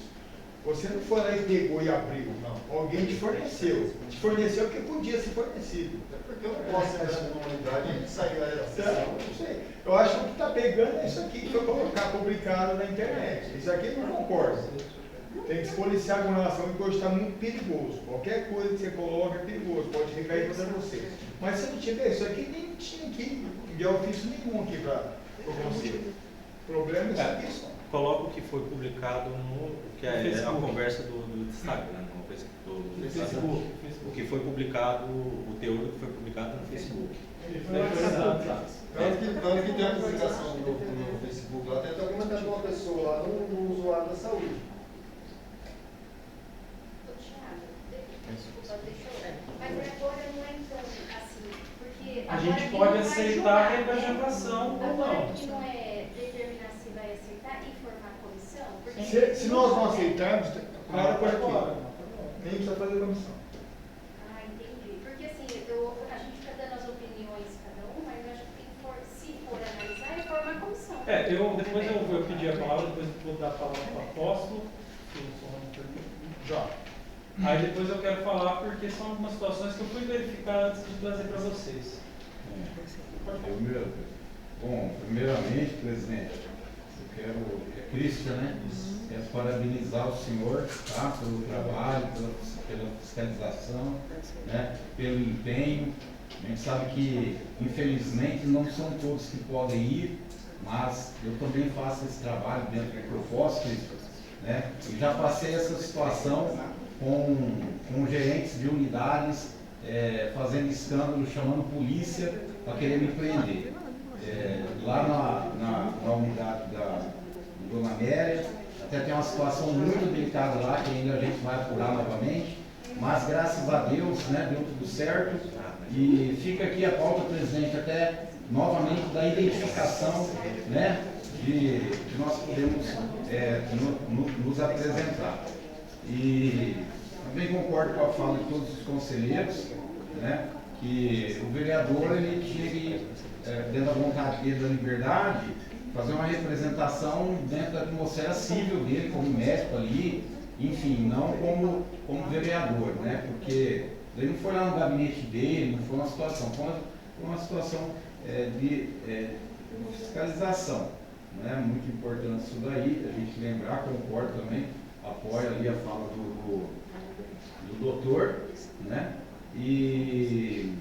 você não foi lá e pegou e abriu, não. Alguém te forneceu. Te forneceu porque podia ser fornecido. Até porque eu não posso entrar numa unidade e sair da sessão. Não sei. Eu acho que o que está pegando é isso aqui que foi colocar publicado na internet. Isso aqui eu não concordo. Tem que se policiar com relação a que hoje está muito perigoso. Qualquer coisa que você coloca é perigoso, pode recair contra você. Mas se não tiver isso aqui, nem tinha que enviar ofício nenhum aqui para o conselho. O problema é isso aqui só. Coloca o que foi publicado que é a conversa do Instagram, do Facebook. O que foi publicado, o teor que foi publicado no Facebook. Tanto que tem uma publicação no Facebook lá, tem até comentário de uma pessoa lá, no usuário da saúde. Desculpa, mas agora não é tão assim, porque A gente pode aceitar a representação ou agora não. que não é determinar se vai aceitar e formar comissão, porque Se nós não aceitarmos, claro, por aqui. Nem precisa fazer comissão. Ah, entendi. Porque assim, a gente está dando as opiniões cada um, mas eu acho que tem que, se for analisar, é formar comissão. Depois eu vou pedir a palavra, depois eu vou dar a palavra para o apóstolo. Já. Aí depois eu quero falar porque são algumas situações que eu fui verificar antes de trazer para vocês. Primeiramente, presidente, eu quero, Christian, né? Quero parabenizar o senhor, tá? Pelo trabalho, pela fiscalização, né? Pelo empenho, A gente sabe que, infelizmente, não são todos que podem ir, mas eu também faço esse trabalho dentro do que eu posso, né? E já passei essa situação com gerentes de unidades fazendo escândalo, chamando polícia para querer me prender. Lá na unidade da Dona Amélia, até tem uma situação muito delicada lá, que ainda a gente vai apurar novamente, mas graças a Deus, né, deu tudo certo. E fica aqui a pauta, presidente, até novamente da identificação, né, de nós podemos nos apresentar. E também concordo com a fala de todos os conselheiros, né, que o vereador ele tinha que, dentro da vontade dele, da liberdade, fazer uma representação dentro da atmosfera civil dele, como médico ali, enfim, não como vereador, né, porque ele não foi lá no gabinete dele, não foi uma situação, foi uma situação de fiscalização, né, muito importante isso daí, a gente lembrar, concordo também, apoio ali a fala do doutor, né, e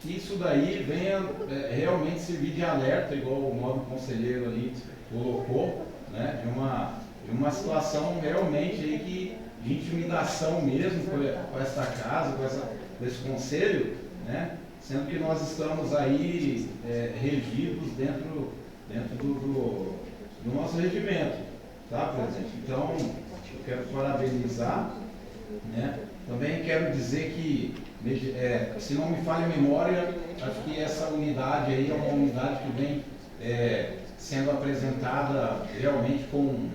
que isso daí venha realmente servir de alerta, igual o nobre conselheiro ali colocou, né, de uma situação realmente aí de intimidação mesmo com essa casa, com esse conselho, né, sendo que nós estamos aí regidos dentro do nosso regimento, tá, presidente? Então, eu quero parabenizar, né, também quero dizer que, se não me falha a memória, acho que essa unidade aí é uma unidade que vem sendo apresentada realmente com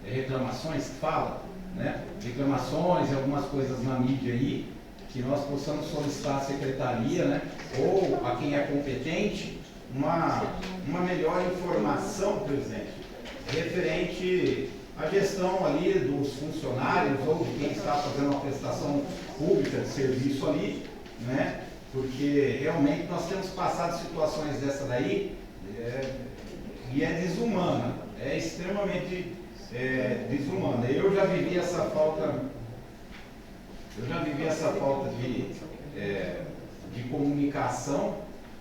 reclamações, que fala, né? Reclamações e algumas coisas na mídia aí, que nós possamos solicitar à secretaria, né? Ou a quem é competente, uma melhor informação, presidente, referente à gestão ali dos funcionários ou de quem está fazendo uma prestação pública de serviço ali, né? Porque realmente nós temos passado situações dessa daí e é desumana, é extremamente desumana. Eu já vivi essa falta de comunicação,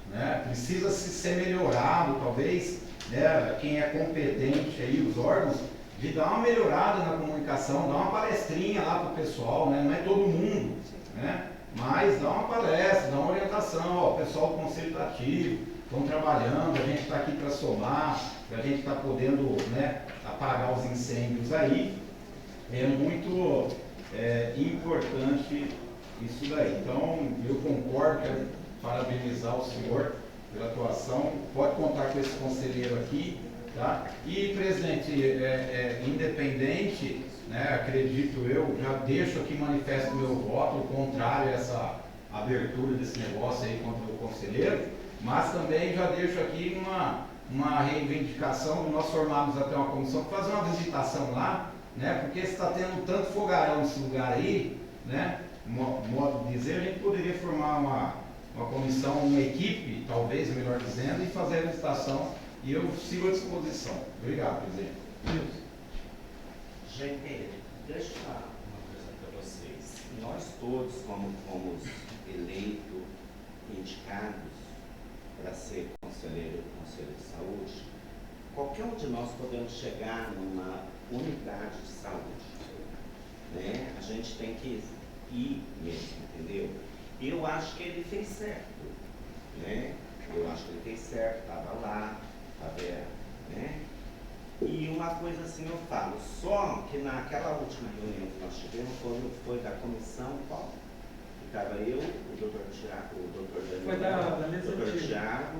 né? Precisa ser melhorado, talvez, né? Quem é competente aí, os órgãos, de dar uma melhorada na comunicação, dar uma palestrinha lá para o pessoal, né? Não é todo mundo, né? Mas dá uma palestra, dá uma orientação, ó, o pessoal do Conselho está ativo, estão trabalhando, a gente está aqui para somar, a gente está podendo, né, apagar os incêndios aí. É muito importante isso daí. Então, eu concordo, quero parabenizar o senhor pela atuação, pode contar com esse conselheiro aqui, tá? E, presidente, independente, né, acredito eu, já deixo aqui, manifesto meu voto contrário a essa abertura desse negócio aí contra o conselheiro, mas também já deixo aqui uma reivindicação. Nós formamos até uma comissão para fazer uma visitação lá, né, porque se está tendo tanto fogarão nesse lugar aí, né, modo de dizer, a gente poderia formar uma comissão, uma equipe, talvez, melhor dizendo, e fazer a visitação, e eu sigo à disposição. Obrigado, presidente. Gente, deixa eu falar uma coisa para vocês. Nós todos, como fomos eleitos, indicados para ser conselheiro do Conselho de Saúde, qualquer um de nós podemos chegar numa unidade de saúde, né? A gente tem que ir mesmo, entendeu? E eu acho que ele fez certo, né? Eu acho que ele fez certo, estava lá, estava, né? E uma coisa assim eu falo, só que naquela última reunião que nós tivemos foi da comissão qual? Estava eu, o doutor Tiago, o doutor Daniel, foi da o doutor Tiago,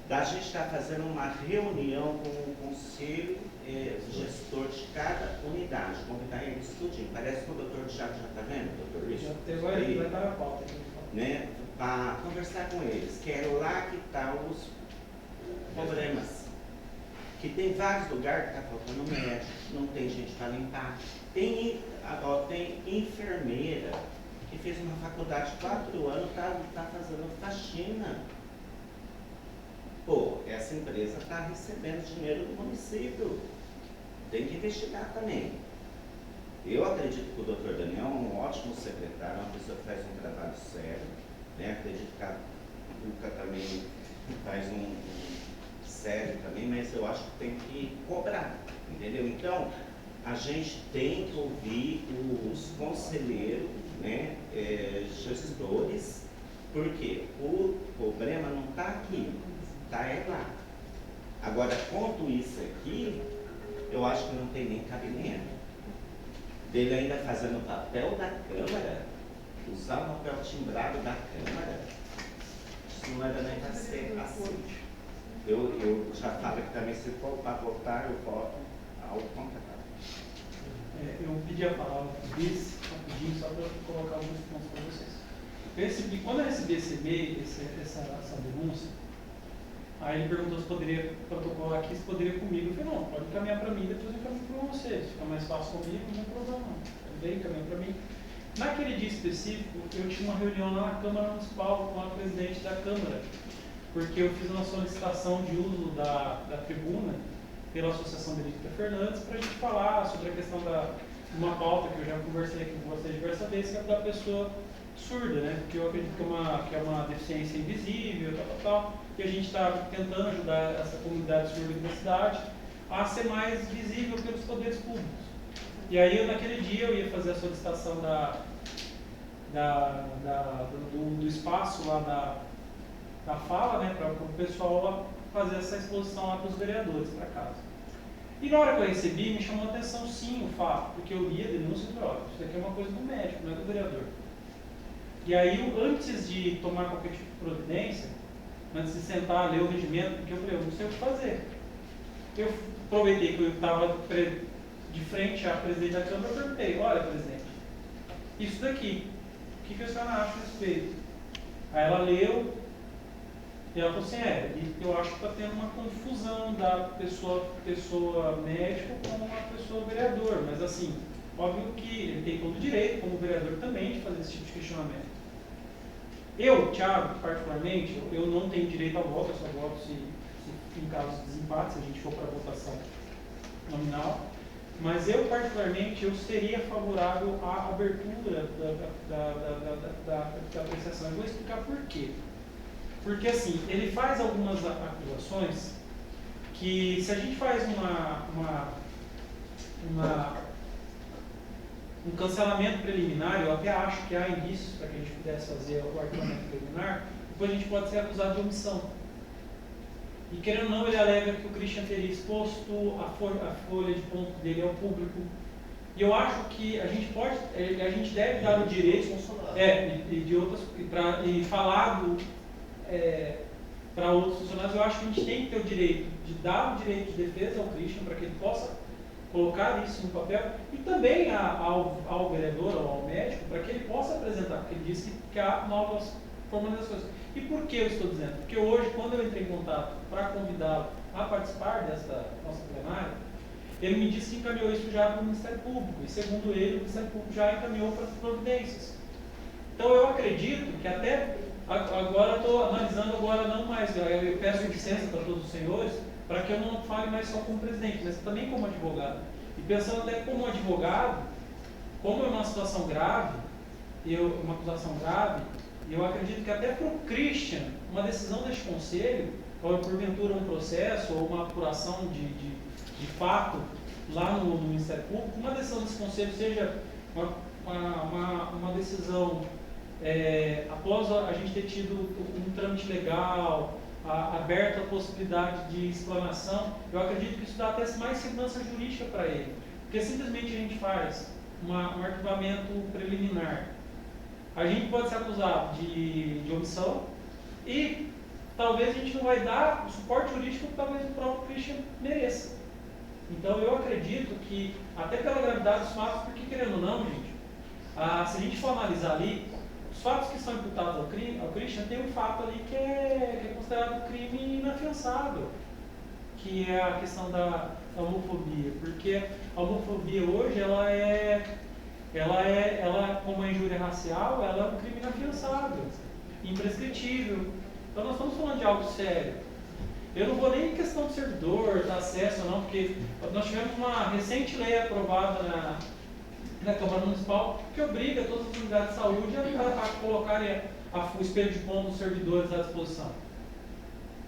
da a gente está fazendo uma reunião com o conselho gestor de cada unidade, convidar eles tudinho. Parece que o doutor Tiago já está vendo, doutor Richard? Vai estar na pauta aqui. Né? Para conversar com eles, que é lá que estão os problemas. Que tem vários lugares que está faltando médico, não tem gente para limpar. Tem enfermeira que fez uma faculdade de 4 anos, está fazendo faxina. Pô, essa empresa está recebendo dinheiro do município. Tem que investigar também. Eu acredito que o Dr. Daniel é um ótimo secretário, uma pessoa que faz um trabalho sério, né? Acredito que a Luca também faz um sério também, mas eu acho que tem que cobrar, entendeu? Então, a gente tem que ouvir os conselheiros, né, gestores, porque o problema não está aqui, está lá. Agora, quanto isso aqui, eu acho que não tem nem cabimento. Dele ainda fazendo o papel da Câmara, usar o papel timbrado da Câmara, isso não era nem para ser assim. Eu já falo que também, se for para votar, eu voto ao contrário. Eu pedi a palavra para o vice, rapidinho, só para colocar alguns pontos para vocês. Quando eu recebi esse e-mail, essa denúncia, aí ele perguntou se poderia protocolar aqui, se poderia comigo. Eu falei, não, pode encaminhar para mim, depois eu encaminho para vocês. Fica mais fácil comigo, não tem problema não. Ele encaminhou para mim. Naquele dia específico, eu tinha uma reunião lá na Câmara Municipal com a presidente da Câmara, porque eu fiz uma solicitação de uso da tribuna pela Associação Benedita Fernandes para a gente falar sobre a questão de uma pauta que eu já conversei aqui com vocês diversas vezes, que é da pessoa surda, né? Porque eu acredito que é uma deficiência invisível, tal, e a gente está tentando ajudar essa comunidade surda da cidade a ser mais visível pelos poderes públicos. E aí, naquele dia, eu ia fazer a solicitação do espaço lá da fala, né, para o pessoal lá fazer essa exposição lá para os vereadores, para casa. E na hora que eu recebi, me chamou a atenção sim o fato, porque eu li a denúncia e falei, olha, isso aqui é uma coisa do médico, não é do vereador. E aí, antes de tomar qualquer tipo de providência, antes de sentar, ler o regimento, porque eu falei, eu não sei o que fazer. Eu aproveitei que eu estava de frente à presidente da Câmara e perguntei, olha, presidente, isso daqui, o que a senhora acha a respeito? Aí ela leu, e ela falou assim, eu acho que está tendo uma confusão da pessoa médico com uma pessoa vereador, mas assim, óbvio que ele tem todo o direito, como vereador também, de fazer esse tipo de questionamento. Eu, Thiago, particularmente, eu não tenho direito ao voto, eu só voto se em caso de desempate, se a gente for para a votação nominal, mas eu, particularmente, eu seria favorável à abertura da apreciação. Eu vou explicar por quê. Porque, assim, ele faz algumas acusações que, se a gente faz um cancelamento preliminar, eu até acho que há indícios para que a gente pudesse fazer o arquivamento preliminar, depois a gente pode ser acusado de omissão. E, querendo ou não, ele alega que o Christian teria exposto a folha de ponto dele ao público. E eu acho que a gente deve dar o direito e falar para outros funcionários. Eu acho que a gente tem que ter o direito de dar o direito de defesa ao Christian para que ele possa colocar isso no papel e também ao vereador ou ao médico para que ele possa apresentar, porque ele disse que há novas formalizações. E por que eu estou dizendo? Porque hoje, quando eu entrei em contato para convidá-lo a participar dessa nossa plenária, ele me disse que encaminhou isso já para o Ministério Público, e segundo ele, o Ministério Público já encaminhou para as providências. Então eu acredito que até agora estou analisando não mais, eu peço licença para todos os senhores, para que eu não fale mais só como presidente, mas também como advogado. E pensando até como advogado, como é uma situação grave, uma acusação grave, eu acredito que até para o Christian, uma decisão deste conselho, ou porventura um processo, ou uma apuração de fato lá no Ministério Público, uma decisão desse conselho seja uma decisão após a gente ter tido um trâmite legal, aberta a possibilidade de explanação, eu acredito que isso dá até mais segurança jurídica para ele. Porque simplesmente a gente faz um arquivamento preliminar. A gente pode ser acusado de omissão e talvez a gente não vai dar o suporte jurídico que talvez o próprio Christian mereça. Então eu acredito que, até pela gravidade dos fatos, porque querendo ou não, gente, se a gente for analisar ali, os fatos que são imputados ao Christian, tem um fato ali que é considerado crime inafiançável, que é a questão da homofobia, porque a homofobia hoje, ela como a injúria racial, ela é um crime inafiançável, imprescritível. Então nós estamos falando de algo sério. Eu não vou nem em questão do servidor, da acesso não, porque nós tivemos uma recente lei aprovada da Câmara Municipal, que obriga todas as unidades de saúde a colocarem o espelho de ponto dos servidores à disposição.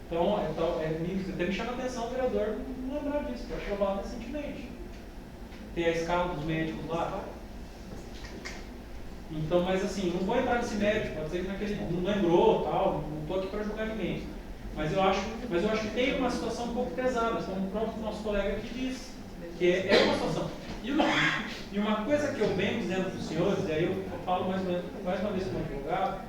Então, até me chama a atenção o vereador não lembrar disso, que eu acho aprovado recentemente. Tem a escala dos médicos lá. Então, mas assim, não vou entrar nesse mérito, pode ser que naquele não lembrou, tal, não estou aqui para julgar ninguém. Mas eu acho que tem uma situação um pouco pesada, como o próprio nosso colega aqui disse, que é uma situação. E uma coisa que eu venho dizendo para os senhores, e aí eu falo mais uma vez como advogado,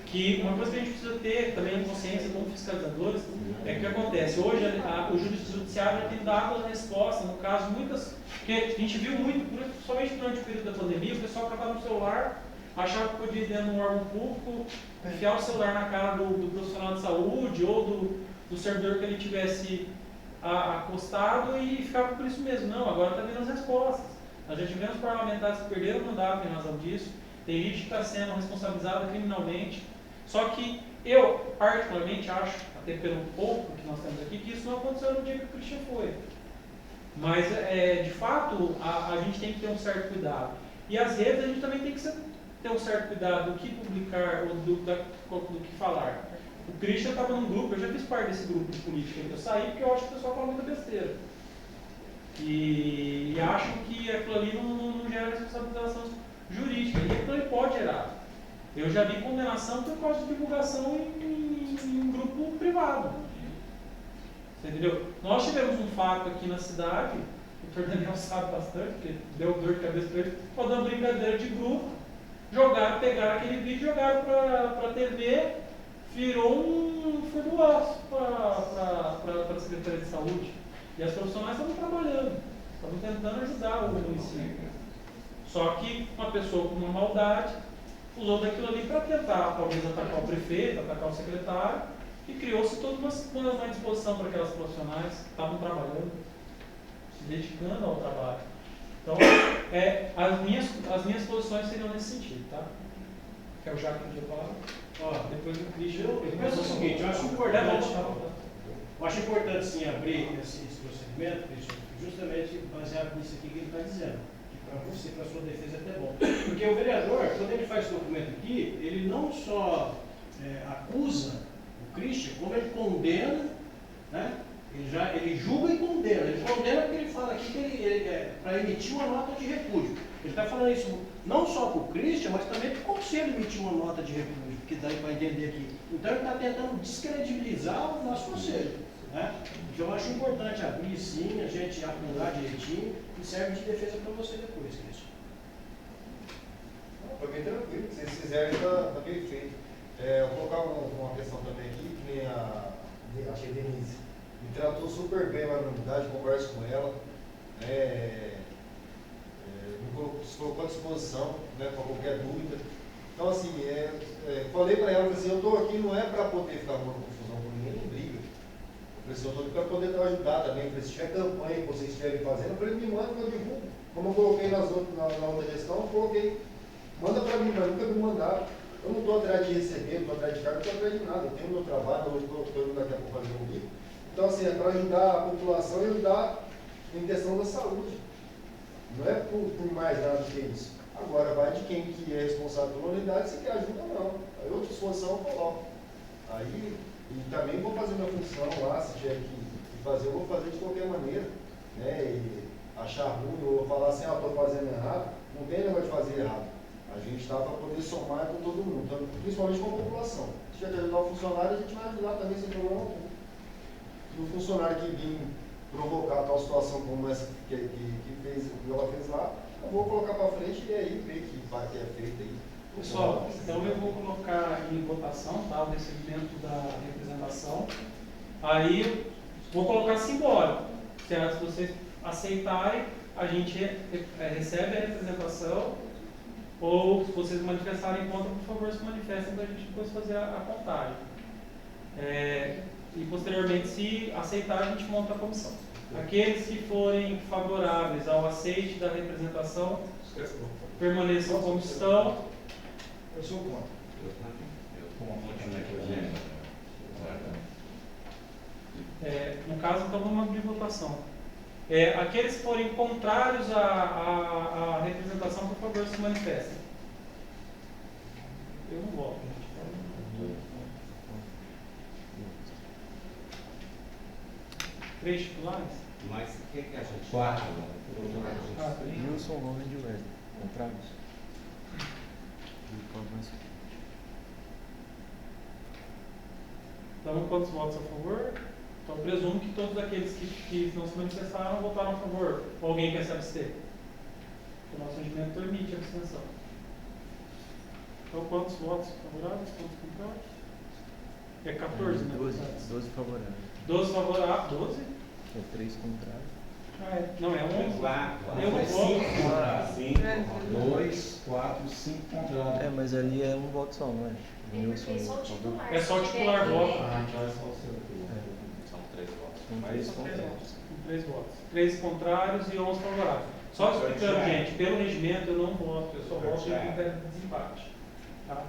que uma coisa que a gente precisa ter também em consciência como fiscalizadores é que o que acontece. Hoje o judiciário já tem dado a resposta, no caso, muitas. Porque a gente viu muito, principalmente durante o período da pandemia, o pessoal acabava no celular, achava que podia ir dentro de um órgão público, enfiar o celular na cara do profissional de saúde ou do servidor que ele tivesse acostado e ficava por isso mesmo. Não, agora está vindo as respostas. Nós já tivemos parlamentares que perderam o mandato em razão disso. Tem gente que está sendo responsabilizada criminalmente. Só que eu, particularmente, acho, até pelo pouco que nós temos aqui, que isso não aconteceu no dia que o Christian foi. Mas, de fato, a gente tem que ter um certo cuidado. E as redes, a gente também tem que ter um certo cuidado do que publicar ou do que falar. O Christian estava num grupo, eu já fiz parte desse grupo de política. Eu saí porque eu acho que o pessoal fala muita besteira. E acho que aquilo ali não gera responsabilização jurídica. E aquilo ali pode gerar. Eu já vi condenação por causa de divulgação em um grupo privado. Você entendeu? Nós tivemos um fato aqui na cidade, o doutor Daniel sabe bastante, porque deu dor de cabeça para ele, quando uma brincadeira de grupo, pegaram aquele vídeo, jogaram para a TV, virou um furduaço para a Secretaria de Saúde. E as profissionais estavam trabalhando, estavam tentando ajudar o município. Só que uma pessoa com uma maldade usou daquilo ali para tentar, talvez, atacar o prefeito, atacar o secretário, e criou-se toda uma disposição para aquelas profissionais que estavam trabalhando, se dedicando ao trabalho. Então, as minhas posições seriam nesse sentido, tá? Que é o Jaque que eu falar. Depois do Christian, eu penso o seguinte, eu acho importante sim abrir esse procedimento, Christian, justamente baseado nisso aqui que ele está dizendo. Para você, para a sua defesa, é até bom. Porque o vereador, quando ele faz esse documento aqui, ele não só acusa o Christian, como ele condena, né? Ele julga e condena. Ele condena porque ele fala aqui que para emitir uma nota de repúdio. Ele está falando isso não só para o Christian, mas também para o Conselho emitir uma nota de repúdio, que daí para entender aqui. Então ele está tentando descredibilizar o nosso Conselho. Né? Então eu acho importante abrir sim, a gente apurar direitinho e serve de defesa para você depois, Christian. Para mim tranquilo, se vocês fizerem está bem feito. Eu vou colocar uma questão também aqui, que nem achei a Denise. Me tratou super bem lá na unidade, converso com ela. Se colocou à disposição, né, para qualquer dúvida. Então, assim, falei para ela, assim, eu estou aqui não é para poder ficar numa confusão com ninguém, nem briga. Eu estou aqui para poder ajudar também. Se tiver campanha que vocês estiverem fazendo, eu falei, me manda que eu divulgo. Como eu coloquei na outra gestão, eu coloquei, manda para mim, mas nunca me mandaram. Eu não estou atrás de receber, não estou atrás de cargo, não estou atrás de nada. Eu tenho o meu trabalho, hoje estou indo daqui a pouco fazer comigo. Então, assim, é para ajudar a população e ajudar em questão da saúde. Não é por mais nada do que isso. Agora, vai de quem que é responsável pela unidade, se quer ajuda ou não. Aí outra disposição eu coloco. Aí, e também vou fazer minha função lá, se tiver que fazer, eu vou fazer de qualquer maneira. Né? E achar ruim ou falar assim, estou fazendo errado, não tem negócio de fazer errado. A gente está para poder somar com todo mundo, então, principalmente com a população. Se tiver que ajudar o funcionário, a gente vai ajudar também sem problema algum. E o funcionário que vir provocar tal situação como essa que ela fez lá, eu vou colocar para frente e aí ver que vai ter feito aí. Pessoal, então eu vou colocar em votação, tá, o recebimento da representação. Aí vou colocar simbólico. Se vocês aceitarem, a gente recebe a representação. Ou se vocês manifestarem contra, por favor, se manifestem para a gente depois fazer a contagem. E posteriormente, se aceitar, a gente monta a comissão. Aqueles que forem favoráveis ao aceite da representação, permaneçam como estão. Eu sou contra. No caso, então, vamos abrir votação. Aqueles que forem contrários à representação, por favor, se manifestem. Eu não voto, gente. Três titulares? Mas o que a gente... Quatro. Wilson, Ronald e Wesley. Contrários? Então, quantos votos a favor? Então, presumo que todos aqueles que não se manifestaram votaram a favor. Ou alguém quer se abster? O nosso regimento permite a abstenção. Então, quantos votos favoráveis? Quantos contrários? É 14, né? 12 favoráveis. 12 favoráveis. 12? 3 contrários. Não, é 11. Eu Foi voto. 5 contrários. 2, 4, 5 contrários. Mas ali é um voto só, não é? Porque só o titular. É só o titular voto. Então é só o seu. São 3 votos. Mas Com 3 votos. 3 contrários e 11 favoráveis. Só explicando, gente, pelo regimento eu não voto, eu só voto em critério de desempate. Tá?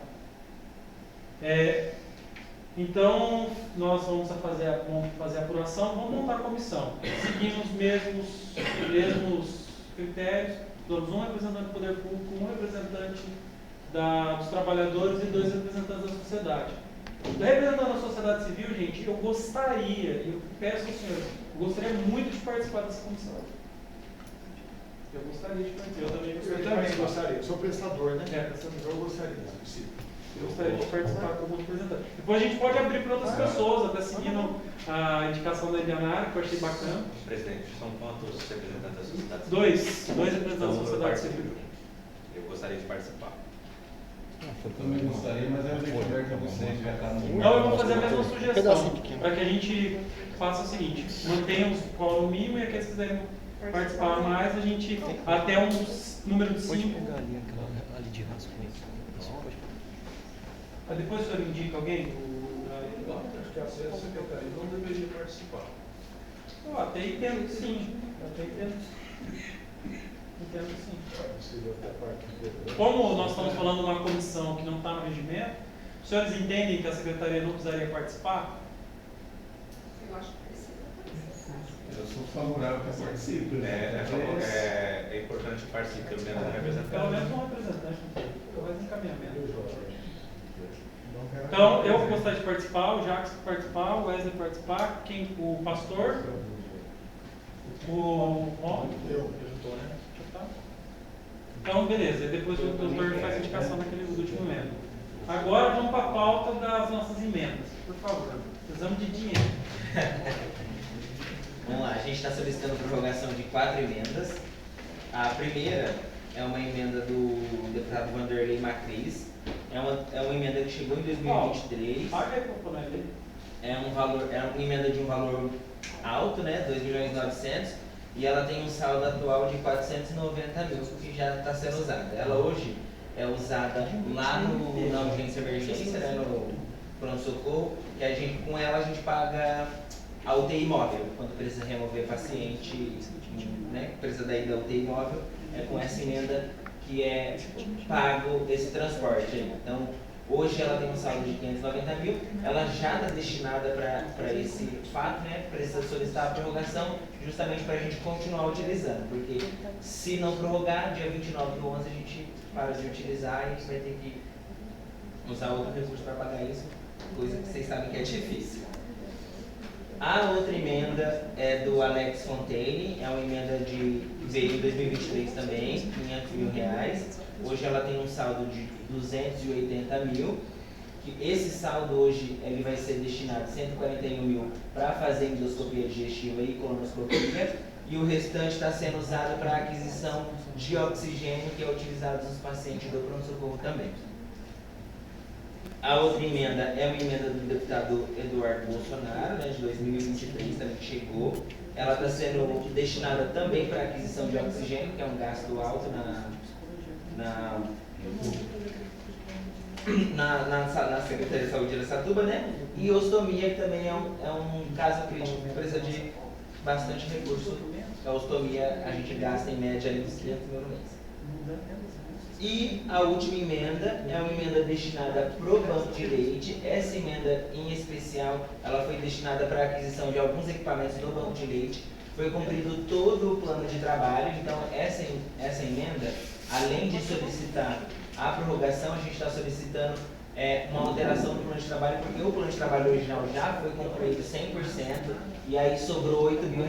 Então, nós vamos fazer a apuração, vamos montar a comissão, seguindo os mesmos critérios. Damos um representante do poder público, um representante dos trabalhadores e 2 representantes da sociedade. Representando a sociedade civil, gente, eu peço ao senhor, eu gostaria muito de participar dessa comissão. Eu gostaria de participar. Eu também gostaria. Eu sou prestador, né? Prestador. Eu gostaria, se possível. Eu gostaria de participar como representante. Depois a gente pode abrir para outras pessoas, até seguindo a indicação da Elianara, que eu achei bacana. Presidente, são quantos representantes da sociedade civil? 2 representantes da sociedade civil. Eu gostaria de participar. Eu também gostaria, mas eu deixo aberto a vocês, já está no... Então eu vou fazer a mesma sugestão, para que a gente faça o seguinte, mantenhamos o quórum mínimo e aqueles que quiserem participar mais, a gente, até um número de 5. Pode pegar ali aquela ali de rascunho. Depois o senhor indica alguém? Acho que a secretaria não deveria participar. Eu até entendo que sim. Entendo que sim. Como nós estamos falando de uma comissão que não está no regimento, os senhores entendem que a secretaria não precisaria participar? Eu acho que precisa. Eu sou favorável que participe. É importante que participe, pelo menos um representante. Pelo menos um representante, talvez encaminhamento. Então, eu gostaria de participar, o Jacques participar, o Wesley participar, o pastor, o Ron. Eu estou, né? Então, beleza, e depois o doutor faz a indicação naquele último momento. Agora vamos para a pauta das nossas emendas, por favor. Precisamos de dinheiro. Vamos lá, a gente está solicitando prorrogação de 4 emendas. A primeira é uma emenda do deputado Vanderlei Macris. É uma emenda que chegou em 2023. Paga aí para o ali. É uma emenda de um valor alto, né? 2.900.000. E ela tem um saldo atual de 490.000 que já está sendo usada. Ela hoje é usada lá na urgência emergência, né? No pronto-socorro. E com ela a gente paga a UTI móvel, quando precisa remover paciente, né? Precisa daí da UTI móvel, é com essa emenda que é pago esse transporte aí. Então, hoje ela tem um saldo de 590.000, ela já está destinada para esse fato, né? Precisa solicitar a prorrogação justamente para a gente continuar utilizando, porque se não prorrogar, dia 29/11 a gente para de utilizar e a gente vai ter que usar outro recurso para pagar isso, coisa que vocês sabem que é difícil. A outra emenda é do Alex Fontaine, é uma emenda veio em 2023 também, R$500.000. Hoje ela tem um saldo de 280.000. Esse saldo hoje ele vai ser destinado 141.000 para fazer endoscopia digestiva e colonoscopia, e o restante está sendo usado para aquisição de oxigênio, que é utilizado nos pacientes do pronto-socorro também. A outra emenda é uma emenda do deputado Eduardo Bolsonaro, né, de 2023, também que chegou. Ela está sendo destinada também para aquisição de oxigênio, que é um gasto alto na Secretaria de Saúde de Araçatuba, né? E ostomia, que também é um caso crítico, que precisa de bastante recurso. A ostomia a gente gasta em média ali uns 500.000 no mês. E a última emenda é uma emenda destinada para o banco de leite. Essa emenda em especial, ela foi destinada para a aquisição de alguns equipamentos do banco de leite. foi cumprido todo o plano de trabalho. Então essa emenda, além de solicitar a prorrogação, a gente está solicitando uma alteração do plano de trabalho, porque o plano de trabalho original já foi concluído 100%, e aí sobrou R$8 mil,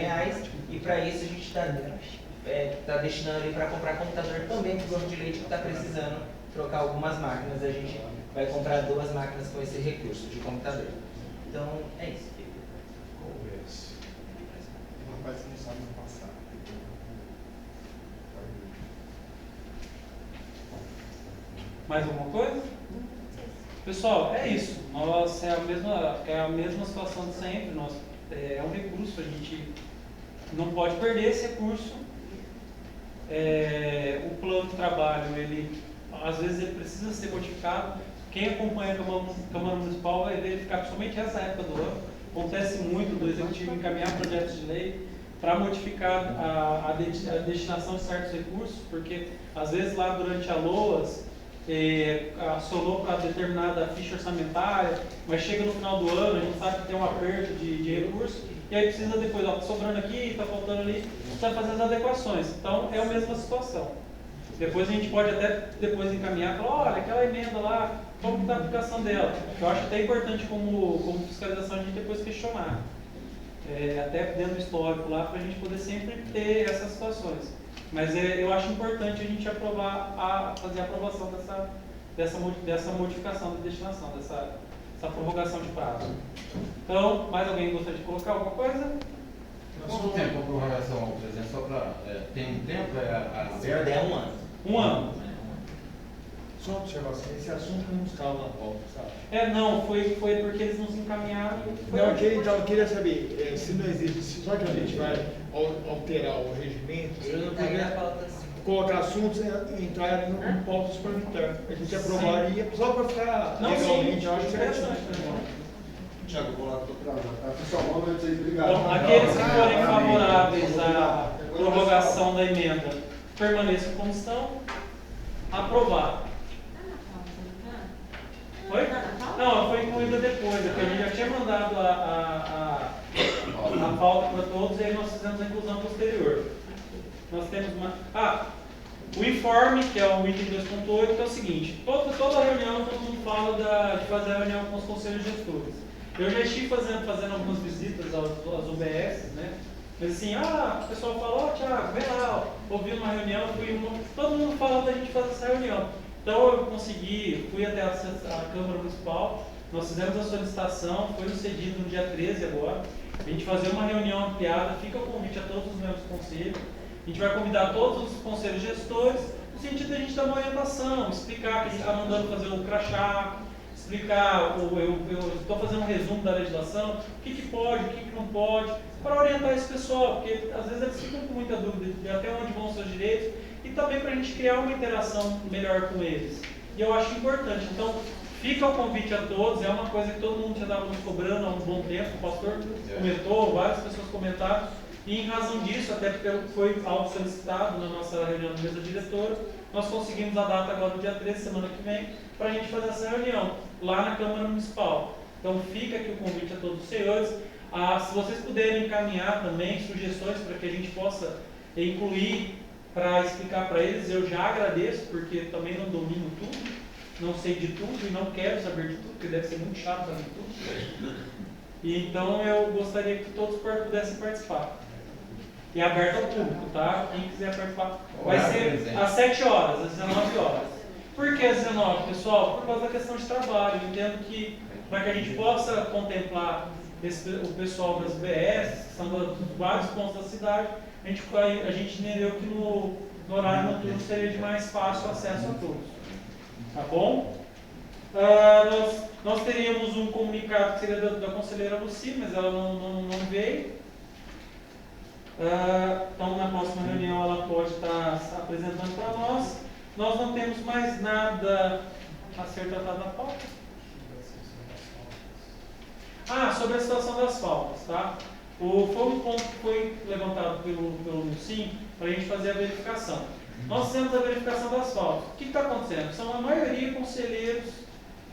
e para isso a gente está destinando ali para comprar computador também para o Gosto de Leite, que está precisando trocar algumas máquinas. A gente vai comprar 2 máquinas com esse recurso de computador. Então, é isso. Rapaz, você não sabe não passar. Mais alguma coisa? Pessoal, é isso. Nós é a mesma situação de sempre. É um recurso, a gente não pode perder esse recurso. O plano de trabalho, às vezes ele precisa ser modificado. Quem acompanha a Câmara Municipal vai verificar, principalmente essa época do ano, acontece muito do Executivo encaminhar projetos de lei para modificar a destinação de certos recursos, porque às vezes lá durante a LOAS acionou para determinada ficha orçamentária, mas chega no final do ano, a gente sabe que tem um aperto de recursos, e aí precisa depois, está sobrando aqui, está faltando ali, precisa fazer as adequações. Então é a mesma situação. Depois a gente pode até depois encaminhar e falar, olha, aquela emenda lá, como está a aplicação dela? Eu acho até importante como fiscalização a gente depois questionar. Até dentro do histórico lá, para a gente poder sempre ter essas situações. Mas eu acho importante a gente fazer a aprovação dessa modificação da destinação, dessa prorrogação de prazo. Então, mais alguém gostaria de colocar alguma coisa? Quanto tempo a prorrogação, presidente? Só para. Tem um tempo? Se der 1 ano. 1 ano. Só uma observação, esse assunto não estava na pauta, sabe? Não, foi porque eles nos encaminharam. Não, eu queria saber, se não existe, só que a gente vai alterar o regimento, eu não queria colocar assuntos entrarem no pauta suplementar. A gente aprovaria, só para ficar legalmente, eu acho interessante. Tiago, eu vou lá, estou atrasado, tá? Pessoal, boa noite aí, obrigado. Bom, aqueles que forem favoráveis à prorrogação da emenda permaneçam como estão. Aprovado. Foi? Não, foi incluída depois, porque a gente já tinha mandado a pauta para todos e aí nós fizemos a inclusão posterior. Nós temos o informe, que é o item 2.8, que é o seguinte: toda reunião, todo mundo fala de fazer a reunião com os conselhos gestores. Eu já estive fazendo algumas visitas às UBS, né? Mas assim, o pessoal fala, Thiago, vem lá, ouvi uma reunião, todo mundo fala da gente fazer essa reunião. Então eu fui até a Câmara Municipal, nós fizemos a solicitação, foi nos cedido no dia 13 agora, a gente fazer uma reunião ampliada, fica o convite a todos os membros do conselho, a gente vai convidar todos os conselhos gestores, no sentido de a gente dar uma orientação, explicar que a gente está mandando fazer o crachá, explicar, eu estou fazendo um resumo da legislação, o que pode, o que não pode, para orientar esse pessoal, porque às vezes eles ficam com muita dúvida de até onde vão os seus direitos, e também para a gente criar uma interação melhor com eles. E eu acho importante. Então, fica o convite a todos, é uma coisa que todo mundo já estava nos cobrando há um bom tempo, o pastor comentou, várias pessoas comentaram, e em razão disso, até porque foi algo solicitado na nossa reunião da mesa diretora, nós conseguimos a data agora no dia 13, semana que vem, para a gente fazer essa reunião, lá na Câmara Municipal. Então fica aqui o convite a todos os senhores. Se vocês puderem encaminhar também sugestões para que a gente possa incluir, para explicar para eles, eu já agradeço, porque também não domino tudo, não sei de tudo e não quero saber de tudo, porque deve ser muito chato para mim tudo. E então eu gostaria que todos pudessem participar. E é aberto ao público, tá? Quem quiser participar. Vai ser às 7 horas, às 19 horas. Por que às 19, pessoal? Por causa da questão de trabalho. Eu entendo que para que a gente possa contemplar o pessoal das UBS, que são dos vários pontos da cidade, a gente entendeu que no horário noturno seria de mais fácil acesso a todos. Tá bom? Nós teríamos um comunicado que seria da conselheira Luci, mas ela não veio. Então, na próxima reunião, ela pode estar se apresentando para nós. Nós não temos mais nada a ser tratado na pauta. Sobre a situação das faltas, tá? Foi um ponto que foi levantado pelo Lucim para a gente fazer a verificação. Nós fizemos a verificação das faltas. O que está acontecendo? São a maioria conselheiros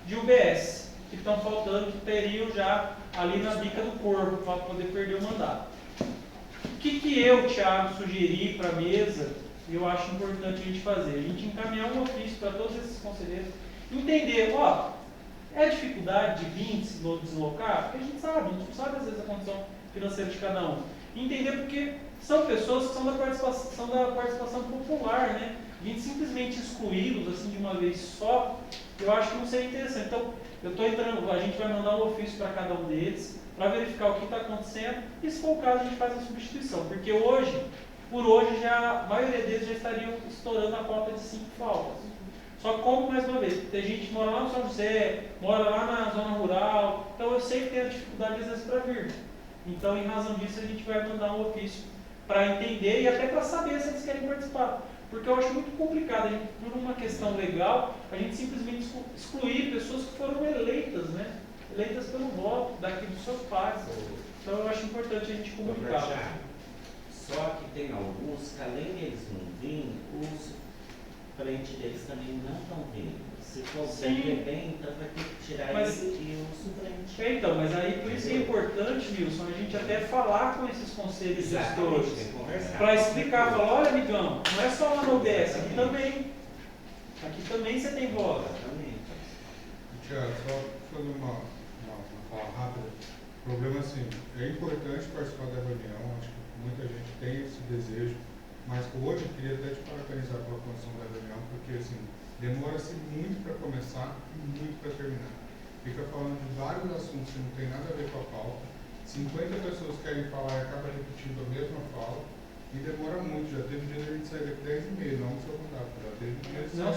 de UBS que estão faltando, que teriam já ali na bica do corpo para poder perder o mandato. O que eu, Thiago, sugeri para a mesa, eu acho importante a gente fazer? A gente encaminhar um ofício para todos esses conselheiros, entender, ó, é dificuldade de vir se deslocar? Porque a gente não sabe às vezes a condição financeira de cada um. Entender porque são pessoas que são da participação popular, né? A gente simplesmente excluí-los assim de uma vez só, eu acho que não seria interessante. Então, a gente vai mandar um ofício para cada um deles, para verificar o que está acontecendo, e se for o caso a gente faz a substituição, porque por hoje a maioria deles já estariam estourando a cota de 5 faltas. Só como, mais uma vez, tem gente que mora lá no São José, mora lá na zona rural, então eu sei que tem a dificuldade às vezes para vir. Então, em razão disso, a gente vai mandar um ofício para entender e até para saber se eles querem participar. Porque eu acho muito complicado, por uma questão legal, a gente simplesmente excluir pessoas que foram eleitas, né? Eleitas pelo voto daqui dos seus pais. Então eu acho importante a gente comunicar. Só que tem alguns que além deles não virem, os frente deles também não estão vindo. Se for ver bem, então vai ter que tirar ele e o suplente. Então, mas aí por isso é importante, Wilson, a gente até falar com esses conselhos gestores, para explicar, falar, olha amigão, não é só lá no OBS, aqui também você tem voz. Tiago, só fazer uma fala rápida. O problema assim, é importante participar da reunião, acho que muita gente tem esse desejo, mas hoje eu queria até te parabenizar pela condição da reunião, porque assim, demora-se muito para começar e muito para terminar. Fica falando de vários assuntos que não tem nada a ver com a pauta, 50 pessoas querem falar e acaba repetindo a mesma fala, e demora muito. Já teve dia de a gente sair daqui 10h30, não no seu contato, já teve dia de sair.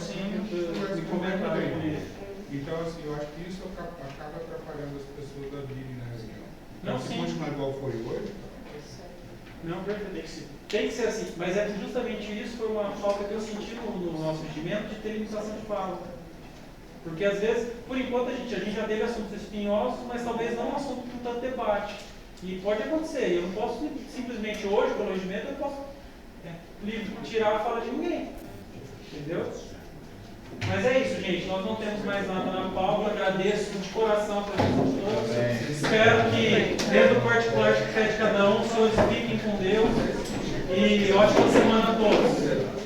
Então, assim, eu acho que isso acaba atrapalhando as pessoas da virem na reunião. Então, se continuar igual foi hoje, não, perfeito. Tem que ser assim, mas é justamente isso foi uma falta que eu senti no nosso regimento de ter limitação de fala. Porque às vezes, por enquanto, a gente já teve assuntos espinhosos, mas talvez não um assunto com tanto debate. E pode acontecer, eu não posso simplesmente hoje, pelo regimento, eu posso tirar a fala de ninguém. Entendeu? Mas é isso, gente. Nós não temos mais nada na pauta. Agradeço de coração a presença de todos. Espero que, dentro do particular de cada um, os senhores fiquem com Deus. E ótima semana a todos.